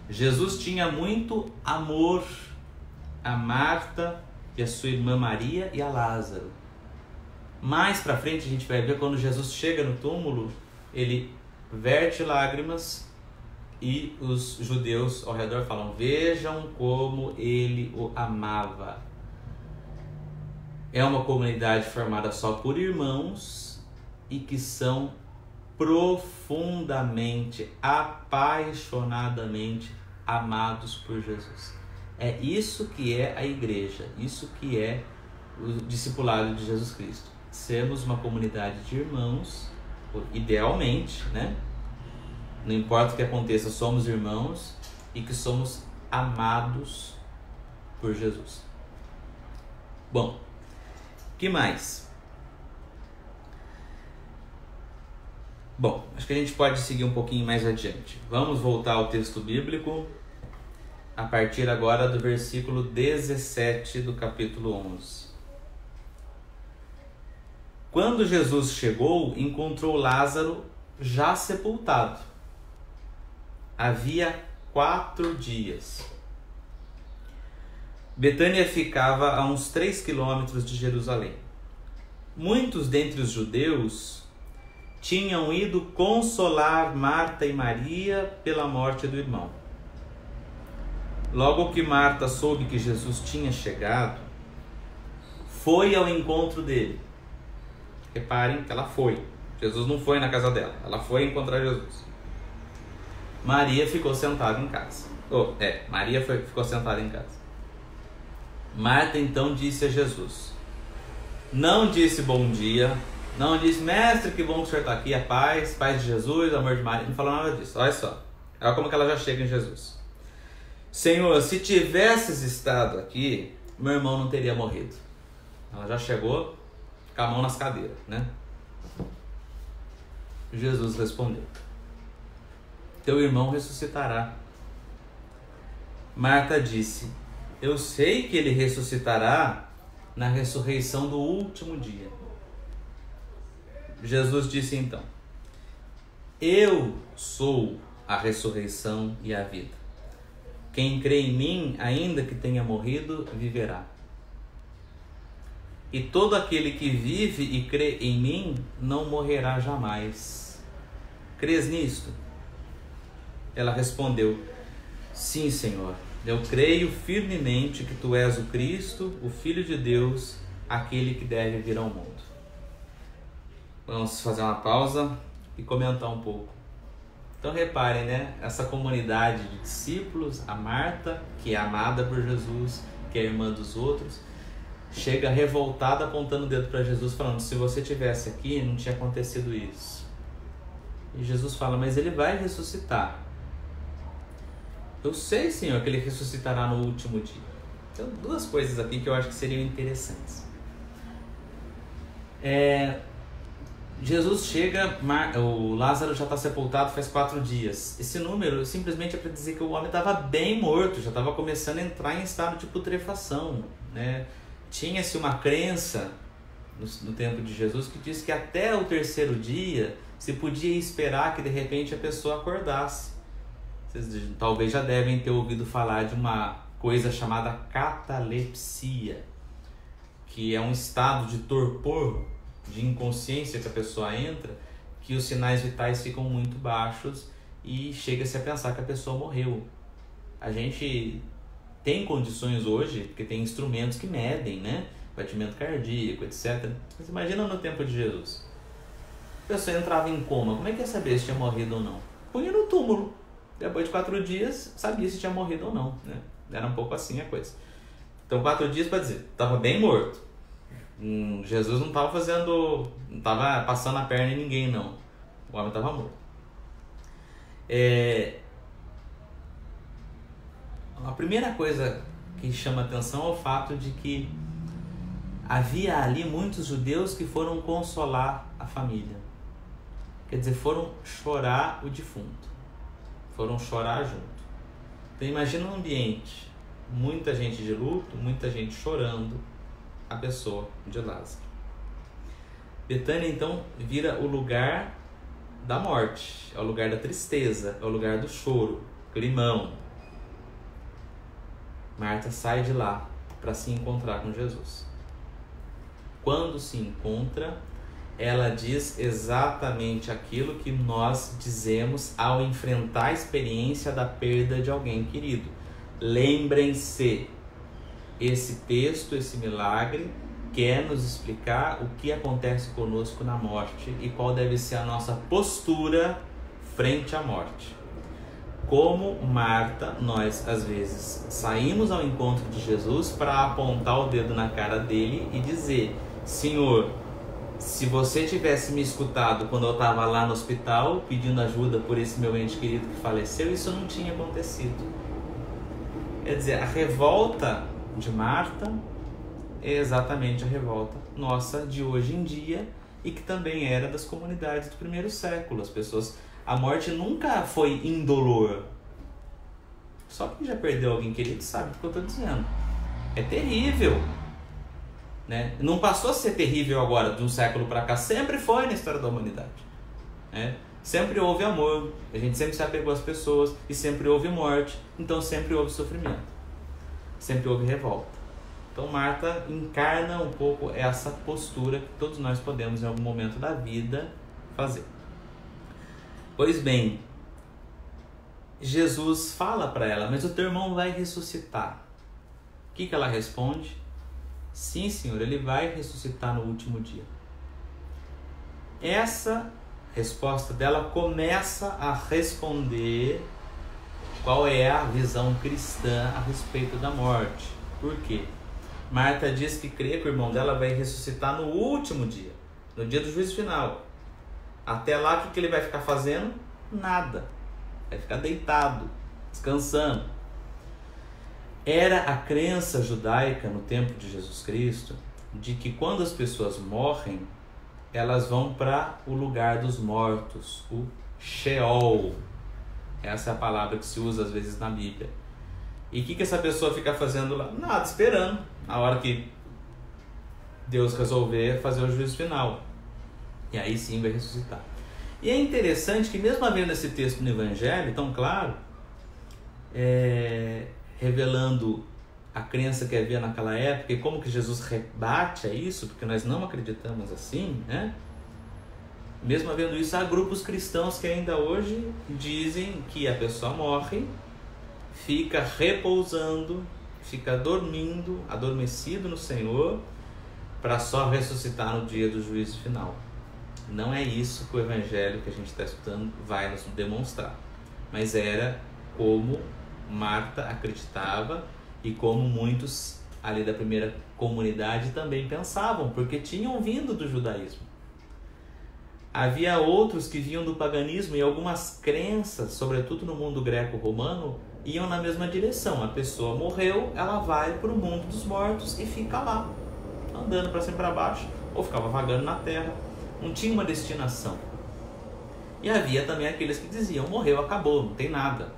Jesus tinha muito amor a Marta e a sua irmã Maria e a Lázaro. Mais para frente a gente vai ver, quando Jesus chega no túmulo, ele verte lágrimas e os judeus ao redor falam: vejam como ele o amava. É uma comunidade formada só por irmãos e que são profundamente, apaixonadamente amados por Jesus. É isso que é a igreja, isso que é o discipulado de Jesus Cristo. Sermos uma comunidade de irmãos, idealmente, né? Não importa o que aconteça, somos irmãos e que somos amados por Jesus. Bom, que mais? Bom, acho que a gente pode seguir um pouquinho mais adiante. Vamos voltar ao texto bíblico, a partir agora do versículo 17 do capítulo 11. Quando Jesus chegou, encontrou Lázaro já sepultado. Havia 4 dias. Betânia ficava a uns 3 quilômetros de Jerusalém. Muitos dentre os judeus tinham ido consolar Marta e Maria pela morte do irmão. Logo que Marta soube que Jesus tinha chegado, foi ao encontro dele. Reparem que ela foi. Jesus não foi na casa dela, ela foi encontrar Jesus. Maria ficou sentada em casa. Maria ficou sentada em casa. Marta então disse a Jesus: não disse bom dia, não disse, mestre, que bom que o senhor está aqui, a paz de Jesus, amor de Maria, não falou nada disso. Olha só, olha como que ela já chega em Jesus. Senhor, se tivesses estado aqui, meu irmão não teria morrido. Ela já chegou com a mão nas cadeiras, né? Jesus respondeu, teu irmão ressuscitará. Marta disse, eu sei que ele ressuscitará na ressurreição do último dia. Jesus disse então, eu sou a ressurreição e a vida. Quem crê em mim, ainda que tenha morrido, viverá. E todo aquele que vive e crê em mim, não morrerá jamais. Crês nisto? Ela respondeu, sim, Senhor. Eu creio firmemente que tu és o Cristo, o Filho de Deus, aquele que deve vir ao mundo. Vamos fazer uma pausa e comentar um pouco. Então reparem, né? Essa comunidade de discípulos, a Marta, que é amada por Jesus, que é irmã dos outros, chega revoltada apontando o dedo para Jesus, falando, se você tivesse aqui, não tinha acontecido isso. E Jesus fala, mas ele vai ressuscitar. Eu sei, Senhor, que ele ressuscitará no último dia. Então, duas coisas aqui que eu acho que seriam interessantes. Jesus chega, o Lázaro já está sepultado faz 4 dias. Esse número simplesmente é para dizer que o homem estava bem morto, já estava começando a entrar em estado de putrefação, né? Tinha-se uma crença no tempo de Jesus que diz que até o 3º dia se podia esperar que de repente a pessoa acordasse. Vocês talvez já devem ter ouvido falar de uma coisa chamada catalepsia, que é um estado de torpor, de inconsciência que a pessoa entra, que os sinais vitais ficam muito baixos e chega-se a pensar que a pessoa morreu. A gente tem condições hoje, porque tem instrumentos que medem, né? Batimento cardíaco, etc. Mas imagina no tempo de Jesus. A pessoa entrava em coma, como é que ia saber se tinha morrido ou não? Punha no túmulo. Depois de 4 dias, sabia se tinha morrido ou não, né? Era um pouco assim a coisa. Então 4 dias para dizer, estava bem morto. Jesus não estava passando a perna em ninguém, não. O homem estava morto. A primeira coisa que chama atenção é o fato de que havia ali muitos judeus que foram consolar a família. Quer dizer, foram chorar o defunto. Foram chorar junto. Então imagina um ambiente, muita gente de luto, muita gente chorando a pessoa de Lázaro. Betânia então vira o lugar da morte, é o lugar da tristeza, é o lugar do choro, climão. Marta sai de lá para se encontrar com Jesus. Quando se encontra, ela diz exatamente aquilo que nós dizemos ao enfrentar a experiência da perda de alguém querido. Lembrem-se, esse texto, esse milagre, quer nos explicar o que acontece conosco na morte e qual deve ser a nossa postura frente à morte. Como Marta, nós às vezes saímos ao encontro de Jesus para apontar o dedo na cara dele e dizer, Senhor, se você tivesse me escutado quando eu estava lá no hospital pedindo ajuda por esse meu ente querido que faleceu, isso não tinha acontecido. Quer dizer, a revolta de Marta é exatamente a revolta nossa de hoje em dia e que também era das comunidades do primeiro século. As pessoas, a morte nunca foi indolor. Só quem já perdeu alguém querido sabe o que eu estou dizendo. É terrível. Né? Não passou a ser terrível agora, de um século para cá, sempre foi na história da humanidade. Né? Sempre houve amor, a gente sempre se apegou às pessoas e sempre houve morte, então sempre houve sofrimento, sempre houve revolta. Então Marta encarna um pouco essa postura que todos nós podemos em algum momento da vida fazer. Pois bem, Jesus fala para ela, mas o teu irmão vai ressuscitar. O que ela responde? Sim, Senhor, ele vai ressuscitar no último dia. Essa resposta dela começa a responder qual é a visão cristã a respeito da morte. Por quê? Marta diz que crê que o irmão dela vai ressuscitar no último dia, no dia do juízo final. Até lá, o que ele vai ficar fazendo? Nada. Vai ficar deitado, descansando. Era a crença judaica no tempo de Jesus Cristo de que quando as pessoas morrem, elas vão para o lugar dos mortos, o Sheol. Essa é a palavra que se usa às vezes na Bíblia. E o que essa pessoa fica fazendo lá? Nada, esperando a hora que Deus resolver fazer o juízo final. E aí sim vai ressuscitar. E é interessante que mesmo havendo esse texto no Evangelho tão claro, revelando a crença que havia naquela época e como que Jesus rebate a isso, porque nós não acreditamos assim, né? Mesmo havendo isso, há grupos cristãos que ainda hoje dizem que a pessoa morre, fica repousando, fica dormindo, adormecido no Senhor, para só ressuscitar no dia do juízo final. Não é isso que o Evangelho que a gente está estudando vai nos demonstrar. Mas era como Marta acreditava e como muitos ali da primeira comunidade também pensavam, porque tinham vindo do judaísmo. Havia outros que vinham do paganismo e algumas crenças, sobretudo no mundo greco-romano, iam na mesma direção. A pessoa morreu, ela vai para o mundo dos mortos e fica lá, andando para cima e para baixo, ou ficava vagando na terra. Não tinha uma destinação. E havia também aqueles que diziam, morreu, acabou, não tem nada.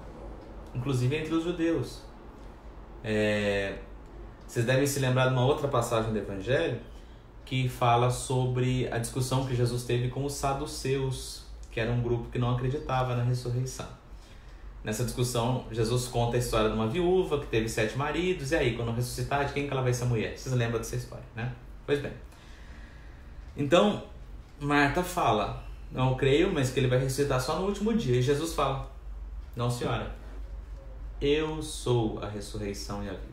Inclusive entre os judeus. Vocês devem se lembrar de uma outra passagem do Evangelho que fala sobre a discussão que Jesus teve com os saduceus, que era um grupo que não acreditava na ressurreição. Nessa discussão, Jesus conta a história de uma viúva que teve 7 maridos, e aí, quando ressuscitar, de quem que ela vai ser mulher? Vocês lembram dessa história, né? Pois bem. Então, Marta fala, não creio, mas que ele vai ressuscitar só no último dia. E Jesus fala, não senhora, eu sou a ressurreição e a vida.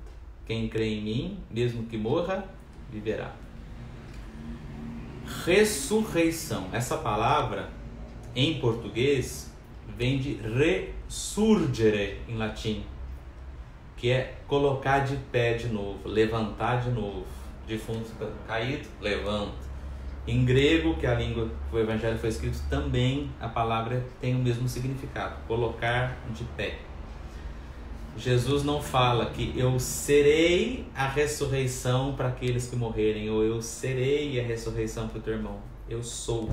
Quem crê em mim, mesmo que morra, viverá. Ressurreição. Essa palavra, em português, vem de resurgere, em latim, que é colocar de pé de novo, levantar de novo. Defunto caído, levanta. Em grego, que é a língua que o Evangelho foi escrito, também a palavra tem o mesmo significado, colocar de pé. Jesus não fala que eu serei a ressurreição para aqueles que morrerem, ou eu serei a ressurreição para o teu irmão. Eu sou.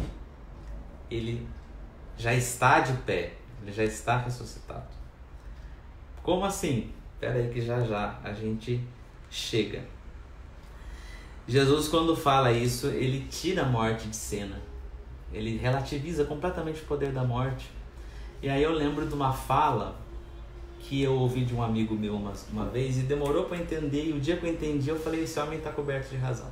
Ele já está de pé, ele já está ressuscitado. Como assim? Espera aí que já a gente chega. Jesus, quando fala isso, ele tira a morte de cena. Ele relativiza completamente o poder da morte. E aí eu lembro de uma fala que eu ouvi de um amigo meu uma vez e demorou para entender, e o dia que eu entendi eu falei, esse homem está coberto de razão.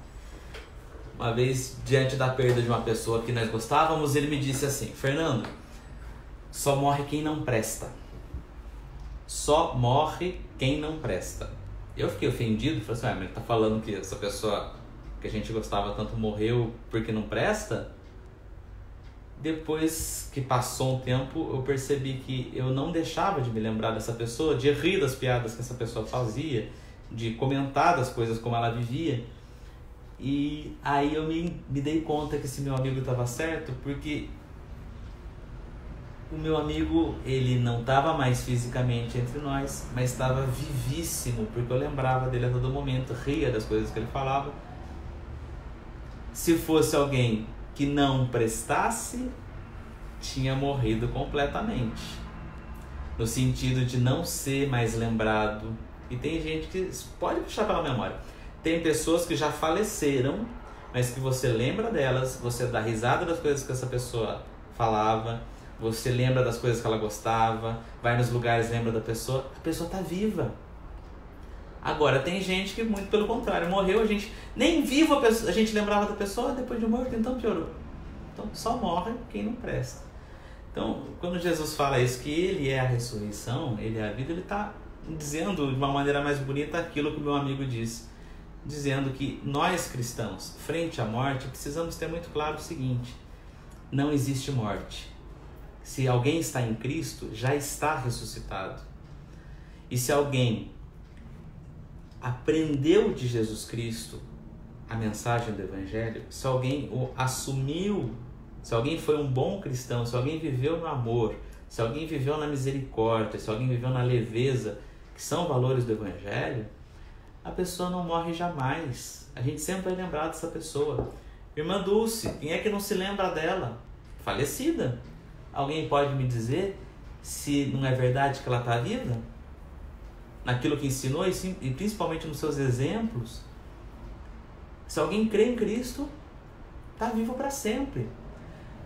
Uma vez, diante da perda de uma pessoa que nós gostávamos, ele me disse assim, Fernando, só morre quem não presta. Só morre quem não presta. Eu fiquei ofendido, falei assim, mas ele está falando que essa pessoa que a gente gostava tanto morreu porque não presta? Depois que passou um tempo, eu percebi que eu não deixava de me lembrar dessa pessoa, de rir das piadas que essa pessoa fazia, de comentar das coisas como ela vivia. E aí eu me dei conta que esse meu amigo estava certo, porque o meu amigo, ele não estava mais fisicamente entre nós, mas estava vivíssimo, porque eu lembrava dele a todo momento, ria das coisas que ele falava. Se fosse alguém que não prestasse, tinha morrido completamente, no sentido de não ser mais lembrado. E tem gente que pode puxar pela memória, tem pessoas que já faleceram, mas que você lembra delas, você dá risada das coisas que essa pessoa falava, você lembra das coisas que ela gostava, vai nos lugares, lembra da pessoa, a pessoa está viva. Agora, tem gente que, muito pelo contrário, morreu, a gente nem vivo a gente lembrava da pessoa, depois de morto, então piorou. Então, só morre quem não presta. Então, quando Jesus fala isso, que ele é a ressurreição, ele é a vida, ele está dizendo de uma maneira mais bonita aquilo que o meu amigo disse, dizendo que nós cristãos, frente à morte, precisamos ter muito claro o seguinte, não existe morte. Se alguém está em Cristo, já está ressuscitado. E se alguém aprendeu de Jesus Cristo a mensagem do Evangelho, se alguém o assumiu, se alguém foi um bom cristão, se alguém viveu no amor, se alguém viveu na misericórdia, se alguém viveu na leveza, que são valores do Evangelho, a pessoa não morre jamais. A gente sempre vai lembrar dessa pessoa. Irmã Dulce, quem é que não se lembra dela? Falecida. Alguém pode me dizer se não é verdade que ela está viva? Naquilo que ensinou e principalmente nos seus exemplos? Se alguém crê em Cristo, está vivo para sempre.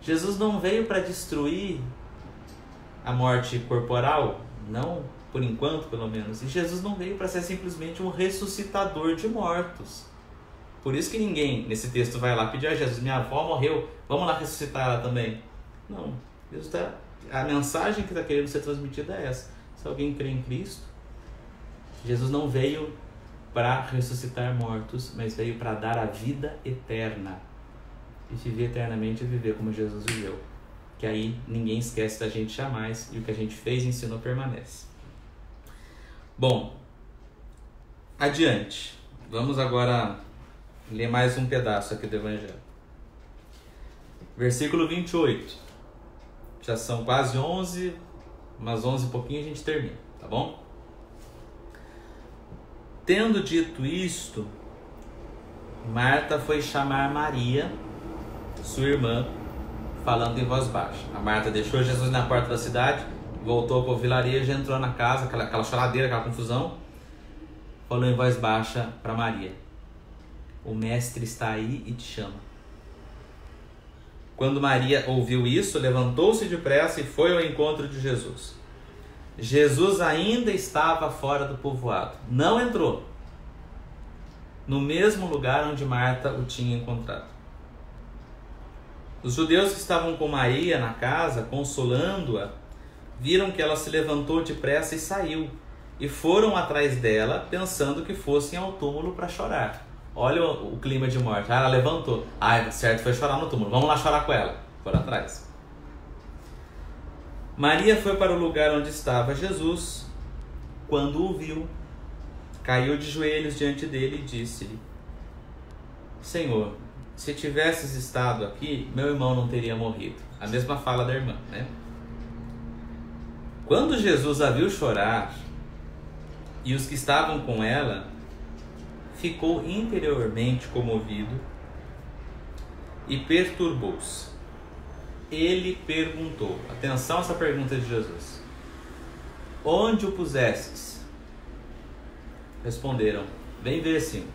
Jesus não veio para destruir a morte corporal, não por enquanto pelo menos. E Jesus não veio para ser simplesmente um ressuscitador de mortos. Por isso que ninguém nesse texto vai lá pedir a Jesus, minha avó morreu, vamos lá ressuscitar ela também. Não, a mensagem que está querendo ser transmitida é essa. Se alguém crê em Cristo, Jesus não veio para ressuscitar mortos, mas veio para dar a vida eterna. E viver eternamente é viver como Jesus viveu. Que aí ninguém esquece da gente jamais, e o que a gente fez e ensinou permanece. Bom, adiante. Vamos agora ler mais um pedaço aqui do Evangelho. Versículo 28. Já são quase 11, umas 11 e pouquinho a gente termina, tá bom? Tendo dito isto, Marta foi chamar Maria, sua irmã, falando em voz baixa. A Marta deixou Jesus na porta da cidade, voltou para o vilarejo, entrou na casa, aquela choradeira, aquela confusão, falou em voz baixa para Maria: o mestre está aí e te chama. Quando Maria ouviu isso, levantou-se depressa e foi ao encontro de Jesus. Jesus ainda estava fora do povoado, não entrou no mesmo lugar onde Marta o tinha encontrado. Os judeus que estavam com Maria na casa, consolando-a, viram que ela se levantou depressa e saiu, e foram atrás dela, pensando que fossem ao túmulo para chorar. Olha o clima de morte. Ela levantou. Certo, foi chorar no túmulo. Vamos lá chorar com ela. Foram atrás. Maria foi para o lugar onde estava Jesus. Quando o viu, caiu de joelhos diante dele e disse-lhe: Senhor, se tivesses estado aqui, meu irmão não teria morrido. A mesma fala da irmã, né? Quando Jesus a viu chorar, e os que estavam com ela, ficou interiormente comovido e perturbou-se. Ele perguntou, atenção a essa pergunta de Jesus: onde o pusestes? Responderam: vem ver, Senhor.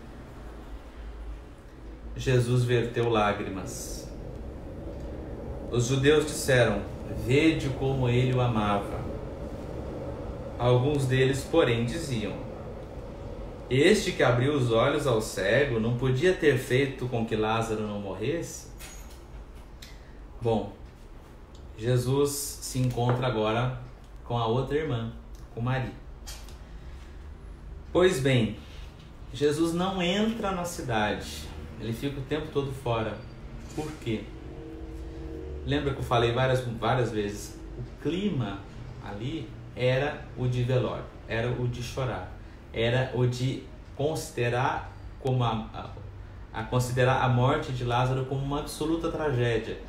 Jesus verteu lágrimas. Os judeus disseram: vede como ele o amava. Alguns deles, porém, diziam: este que abriu os olhos ao cego não podia ter feito com que Lázaro não morresse? Bom, Jesus se encontra agora com a outra irmã, com Maria. Pois bem, Jesus não entra na cidade, ele fica o tempo todo fora. Por quê? Lembra que eu falei várias vezes, o clima ali era o de velório, era o de chorar, era o de considerar como considerar a morte de Lázaro como uma absoluta tragédia,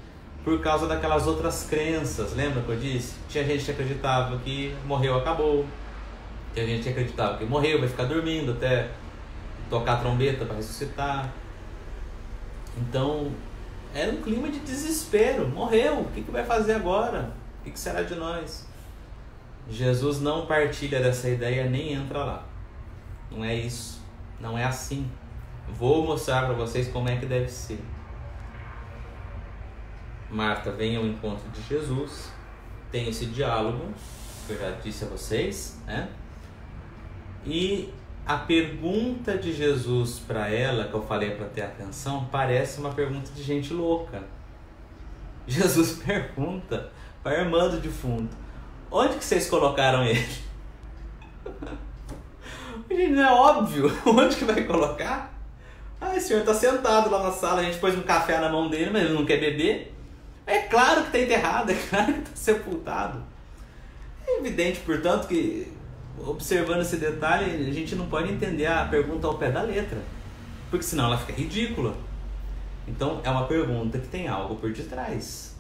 por causa daquelas outras crenças. Lembra que eu disse? Tinha gente que acreditava que morreu, acabou. Tinha gente que acreditava que morreu, vai ficar dormindo até tocar a trombeta para ressuscitar. Então era um clima de desespero. Morreu, o que vai fazer agora? O que será de nós? Jesus não partilha dessa ideia, nem entra lá. Não é isso, não é assim. Vou mostrar para vocês como é que deve ser. Marta vem ao encontro de Jesus, tem esse diálogo que eu já disse a vocês, né? E a pergunta de Jesus para ela, que eu falei para ter atenção, parece uma pergunta de gente louca. Jesus pergunta para a irmã do defunto: onde que vocês colocaram ele? Gente, não é óbvio. Onde que vai colocar? O senhor está sentado lá na sala, a gente pôs um café na mão dele, mas ele não quer beber. É claro que está enterrado, é claro que está sepultado. É evidente, portanto, que observando esse detalhe, a gente não pode entender a pergunta ao pé da letra, porque senão ela fica ridícula. Então é uma pergunta que tem algo por detrás.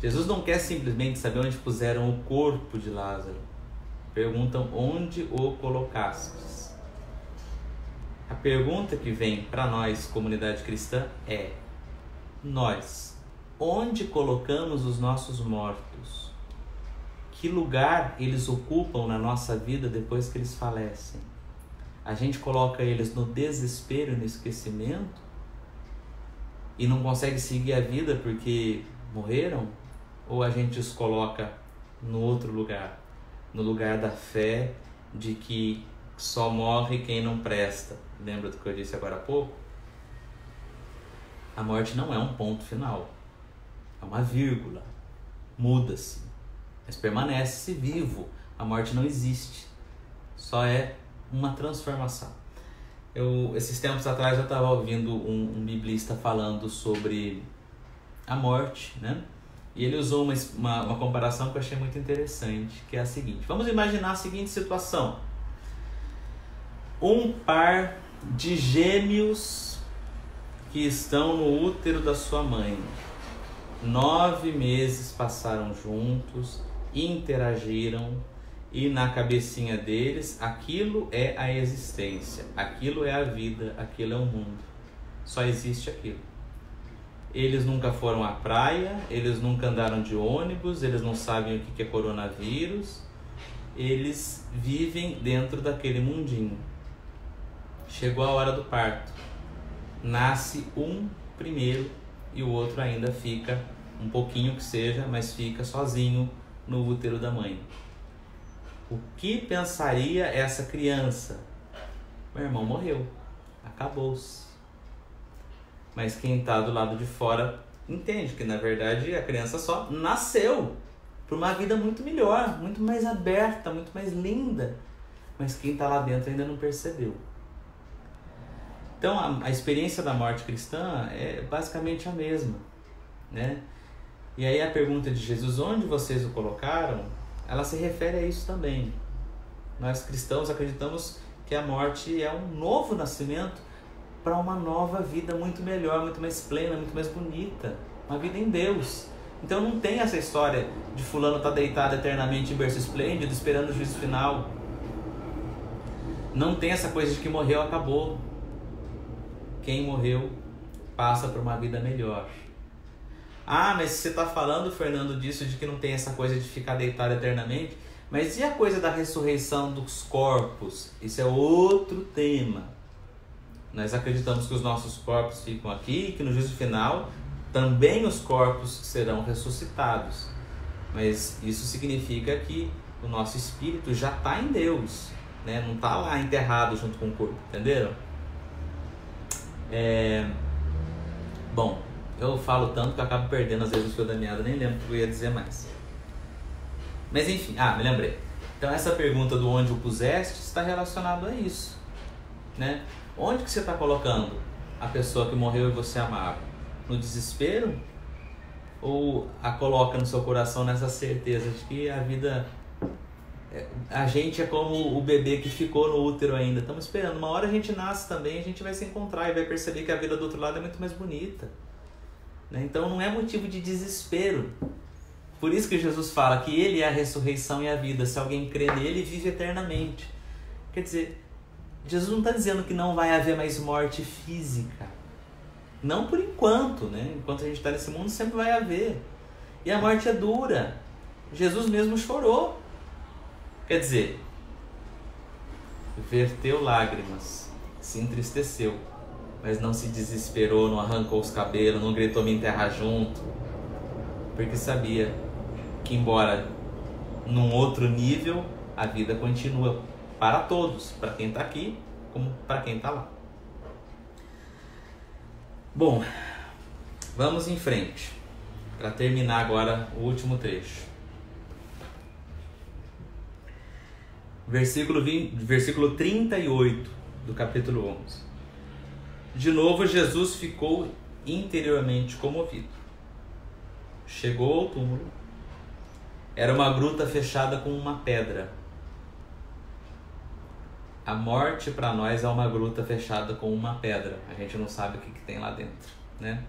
Jesus não quer simplesmente saber onde puseram o corpo de Lázaro. Perguntam onde o colocastes. A pergunta que vem para nós, comunidade cristã, é: nós, onde colocamos os nossos mortos? Que lugar eles ocupam na nossa vida depois que eles falecem? A gente coloca eles no desespero e no esquecimento e não consegue seguir a vida porque morreram? Ou a gente os coloca no outro lugar? No lugar da fé de que só morre quem não presta. Lembra do que eu disse agora há pouco? A morte não é um ponto final. É uma vírgula. Muda-se. Mas permanece vivo. A morte não existe. Só é uma transformação. Esses tempos atrás eu estava ouvindo um biblista falando sobre a morte, né? E ele usou uma comparação que eu achei muito interessante, que é a seguinte. Vamos imaginar a seguinte situação. Um par de gêmeos que estão no útero da sua mãe. 9 meses passaram juntos, interagiram, e na cabecinha deles aquilo é a existência, aquilo é a vida, aquilo é o mundo. Só existe aquilo. Eles nunca foram à praia, eles nunca andaram de ônibus, eles não sabem o que é coronavírus, eles vivem dentro daquele mundinho. Chegou a hora do parto, nasce um primeiro e o outro ainda fica, um pouquinho que seja, mas fica sozinho no útero da mãe. O que pensaria essa criança? Meu irmão morreu, acabou-se. Mas quem está do lado de fora entende que na verdade a criança só nasceu para uma vida muito melhor, muito mais aberta, muito mais linda. Mas quem está lá dentro ainda não percebeu. Então a experiência da morte cristã é basicamente a mesma, né? E aí a pergunta de Jesus, onde vocês o colocaram, ela se refere a isso também. Nós cristãos acreditamos que a morte é um novo nascimento para uma nova vida muito melhor, muito mais plena, muito mais bonita. Uma vida em Deus. Então não tem essa história de fulano estar deitado eternamente em berço esplêndido, esperando o juízo final. Não tem essa coisa de que morreu, acabou. Quem morreu passa por uma vida melhor. Ah, mas você está falando, Fernando, disso de que não tem essa coisa de ficar deitado eternamente? Mas e a coisa da ressurreição dos corpos? Isso é outro tema. Nós acreditamos que os nossos corpos ficam aqui e que no juízo final também os corpos serão ressuscitados. Mas isso significa que o nosso espírito já está em Deus, né? Não está lá enterrado junto com o corpo, entenderam? Bom, eu falo tanto que eu acabo perdendo às vezes o fio da meada, nem lembro o que eu ia dizer mais. Mas enfim, me lembrei. Então essa pergunta do onde o puseste está relacionado a isso, né? Onde que você está colocando a pessoa que morreu e você amava? No desespero? Ou a coloca no seu coração nessa certeza de que a vida... A gente é como o bebê que ficou no útero ainda. Estamos esperando. Uma hora a gente nasce também, a gente vai se encontrar e vai perceber que a vida do outro lado é muito mais bonita, né? Então não é motivo de desespero. Por isso que Jesus fala que Ele é a ressurreição e a vida. Se alguém crê nele, vive eternamente. Quer dizer, Jesus não está dizendo que não vai haver mais morte física. Não por enquanto, né? Enquanto a gente está nesse mundo, sempre vai haver. E a morte é dura. Jesus mesmo chorou. Quer dizer, verteu lágrimas, se entristeceu, mas não se desesperou, não arrancou os cabelos, não gritou me enterrar junto, porque sabia que, embora num outro nível, a vida continua para todos, para quem está aqui como para quem está lá. Bom, vamos em frente para terminar agora o último trecho. Versículo 38 do capítulo 11. De novo Jesus ficou interiormente comovido. Chegou ao túmulo. Era uma gruta fechada com uma pedra. A morte para nós é uma gruta fechada com uma pedra. A gente não sabe o que tem lá dentro, né?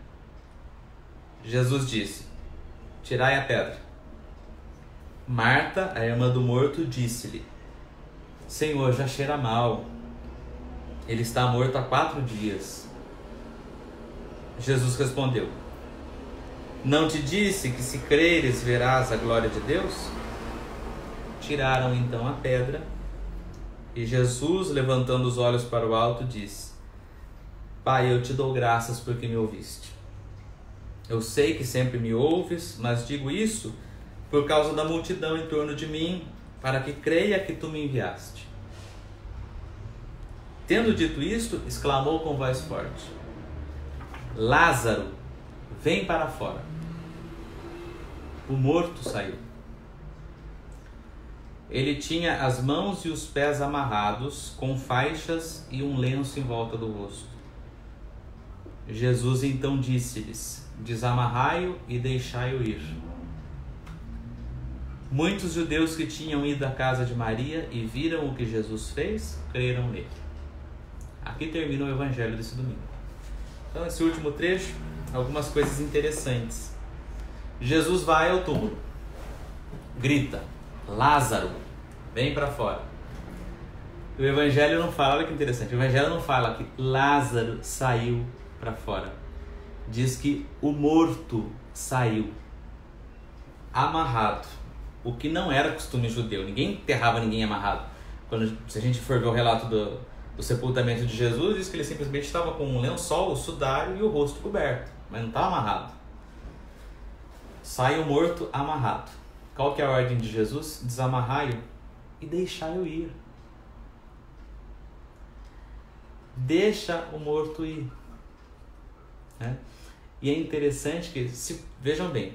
Jesus disse: tirai a pedra. Marta, a irmã do morto, disse-lhe: Senhor, já cheira mal. Ele está morto há 4 dias. Jesus respondeu: não te disse que se creres verás a glória de Deus? Tiraram então a pedra, e Jesus, levantando os olhos para o alto, disse: Pai, eu te dou graças porque me ouviste. Eu sei que sempre me ouves, mas digo isso por causa da multidão em torno de mim, para que creia que tu me enviaste. Tendo dito isto, exclamou com voz forte: Lázaro, vem para fora. O morto saiu. Ele tinha as mãos e os pés amarrados com faixas e um lenço em volta do rosto. Jesus então disse-lhes: desamarrai-o e deixai-o ir. Muitos judeus que tinham ido à casa de Maria e viram o que Jesus fez, creram nele. Aqui termina o evangelho desse domingo. Então, esse último trecho, algumas coisas interessantes. Jesus vai ao túmulo, grita: Lázaro, vem para fora. O evangelho não fala, olha que interessante, o evangelho não fala que Lázaro saiu para fora. Diz que o morto saiu amarrado, o que não era costume judeu. Ninguém enterrava ninguém amarrado. Se a gente for ver o relato do sepultamento de Jesus, diz que ele simplesmente estava com um lençol, o sudário e o rosto coberto, mas não estava amarrado. Sai o morto amarrado. Qual que é a ordem de Jesus? Desamarrai-o e deixai-o ir. Deixa o morto ir. Né? E é interessante que, vejam bem,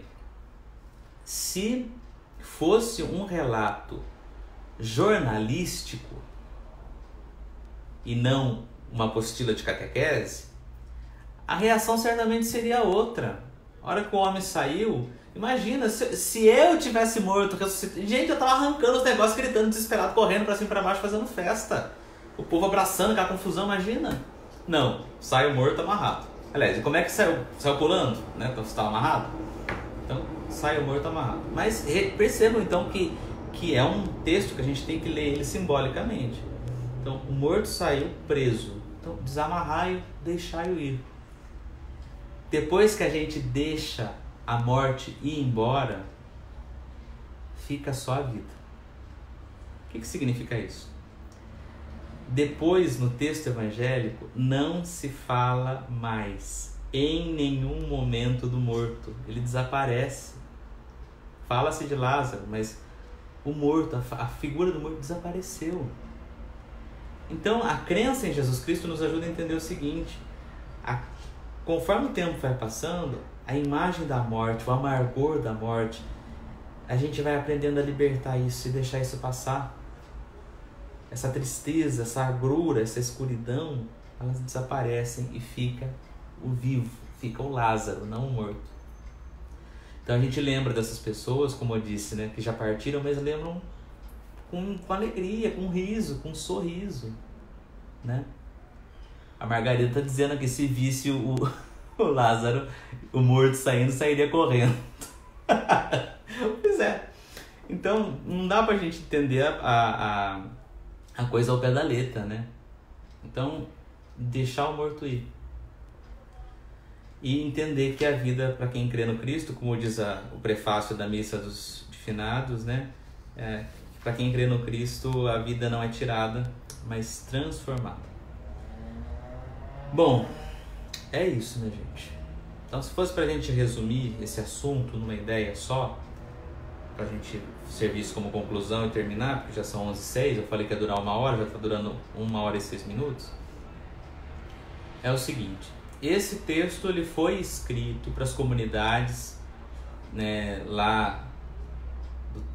se fosse um relato jornalístico e não uma apostila de catequese, a reação certamente seria outra. A hora que o homem saiu, imagina, se eu tivesse morto, gente, eu tava arrancando os negócios, gritando, desesperado, correndo pra cima e pra baixo, fazendo festa. O povo abraçando, aquela confusão, imagina. Não, saiu morto amarrado. Aliás, e como é que saiu? Saiu pulando, né? Então você estava amarrado? Então, saiu morto amarrado. Mas percebam então que é um texto que a gente tem que ler ele simbolicamente. Então, o morto saiu preso. Então, desamarrai-o, deixai-o ir. Depois que a gente deixa a morte ir embora, fica só a vida. O que significa isso? Depois, no texto evangélico, não se fala mais em nenhum momento do morto. Ele desaparece. Fala-se de Lázaro, mas o morto, a figura do morto desapareceu. Então, a crença em Jesus Cristo nos ajuda a entender o seguinte: conforme o tempo vai passando, a imagem da morte, o amargor da morte, a gente vai aprendendo a libertar isso e deixar isso passar. Essa tristeza, essa agrura, essa escuridão, elas desaparecem e fica o vivo, fica o Lázaro, não o morto. Então a gente lembra dessas pessoas, como eu disse, né, que já partiram, mas lembram com alegria, com riso, com sorriso, né? A Margarida está dizendo aqui, se visse o Lázaro, o morto saindo, sairia correndo. Pois é. Então, não dá pra gente entender a coisa ao pé da letra, né? Então, deixar o morto ir. E entender que a vida, para quem crê no Cristo, como diz o prefácio da missa dos finados, né? Para quem crê no Cristo, a vida não é tirada, mas transformada. Bom, é isso, né, gente? Então, se fosse pra gente resumir esse assunto numa ideia só, pra gente servir isso como conclusão e terminar, porque já são 11h06, eu falei que ia durar 1 hora, já tá durando 1 hora e 6 minutos, é o seguinte: esse texto ele foi escrito para as comunidades, né, lá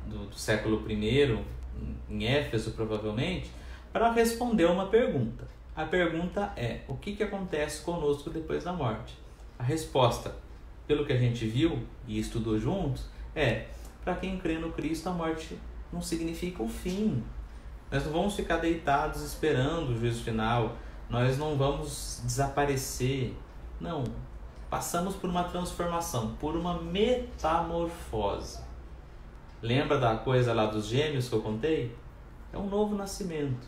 do século I, em Éfeso provavelmente, para responder uma pergunta. A pergunta é: o que acontece conosco depois da morte? A resposta, pelo que a gente viu e estudou juntos, é: para quem crê no Cristo, a morte não significa o fim. Nós não vamos ficar deitados esperando o juízo final. Nós não vamos desaparecer. Não. Passamos por uma transformação, por uma metamorfose. Lembra da coisa lá dos gêmeos que eu contei? É um novo nascimento.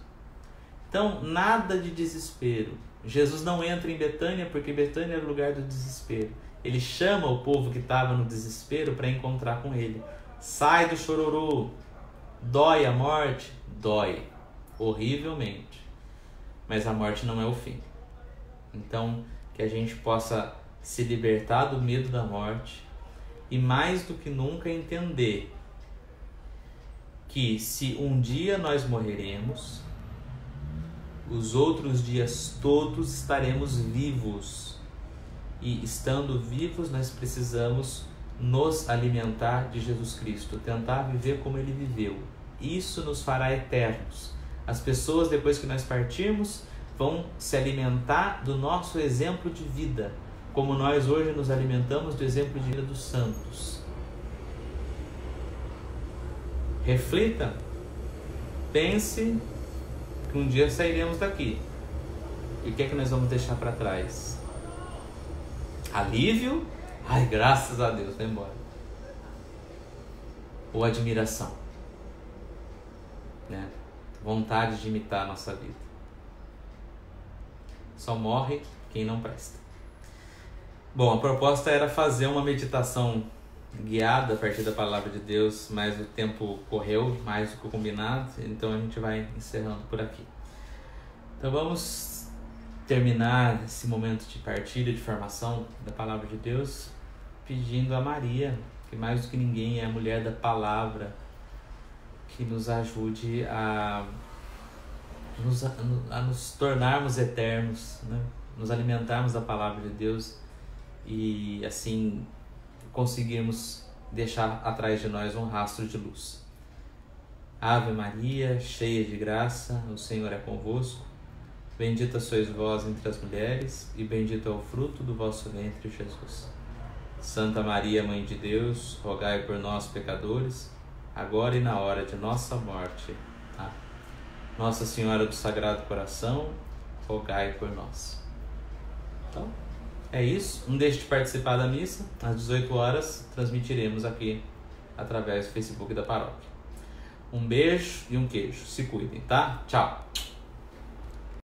Então, nada de desespero. Jesus não entra em Betânia porque Betânia era o lugar do desespero. Ele chama o povo que estava no desespero para encontrar com ele. Sai do chororô. Dói a morte? Dói. Horrivelmente. Mas a morte não é o fim. Então, que a gente possa se libertar do medo da morte e mais do que nunca entender que se um dia nós morreremos, os outros dias todos estaremos vivos. E estando vivos, nós precisamos nos alimentar de Jesus Cristo, tentar viver como Ele viveu. Isso nos fará eternos. As pessoas, depois que nós partirmos, vão se alimentar do nosso exemplo de vida, como nós hoje nos alimentamos do exemplo de vida dos santos. Reflita, pense que um dia sairemos daqui. E o que é que nós vamos deixar para trás? Alívio? Ai, graças a Deus, vai embora. Ou admiração, né? Vontade de imitar a nossa vida. Só morre quem não presta. Bom, a proposta era fazer uma meditação guiada a partir da palavra de Deus, mas o tempo correu mais do que o combinado, então a gente vai encerrando por aqui. Então vamos terminar esse momento de partilha, de formação da palavra de Deus, pedindo a Maria, que mais do que ninguém é a mulher da palavra, que nos ajude a nos tornarmos eternos, né? Nos alimentarmos da palavra de Deus e assim conseguirmos deixar atrás de nós um rastro de luz. Ave Maria, cheia de graça, o Senhor é convosco. Bendita sois vós entre as mulheres, e bendito é o fruto do vosso ventre, Jesus. Santa Maria, Mãe de Deus, rogai por nós, pecadores, agora e na hora de nossa morte. Amém. Nossa Senhora do Sagrado Coração, rogai por nós. Então, é isso. Não deixe de participar da missa. Às 18 horas, transmitiremos aqui através do Facebook da paróquia. Um beijo e um queijo. Se cuidem, tá? Tchau!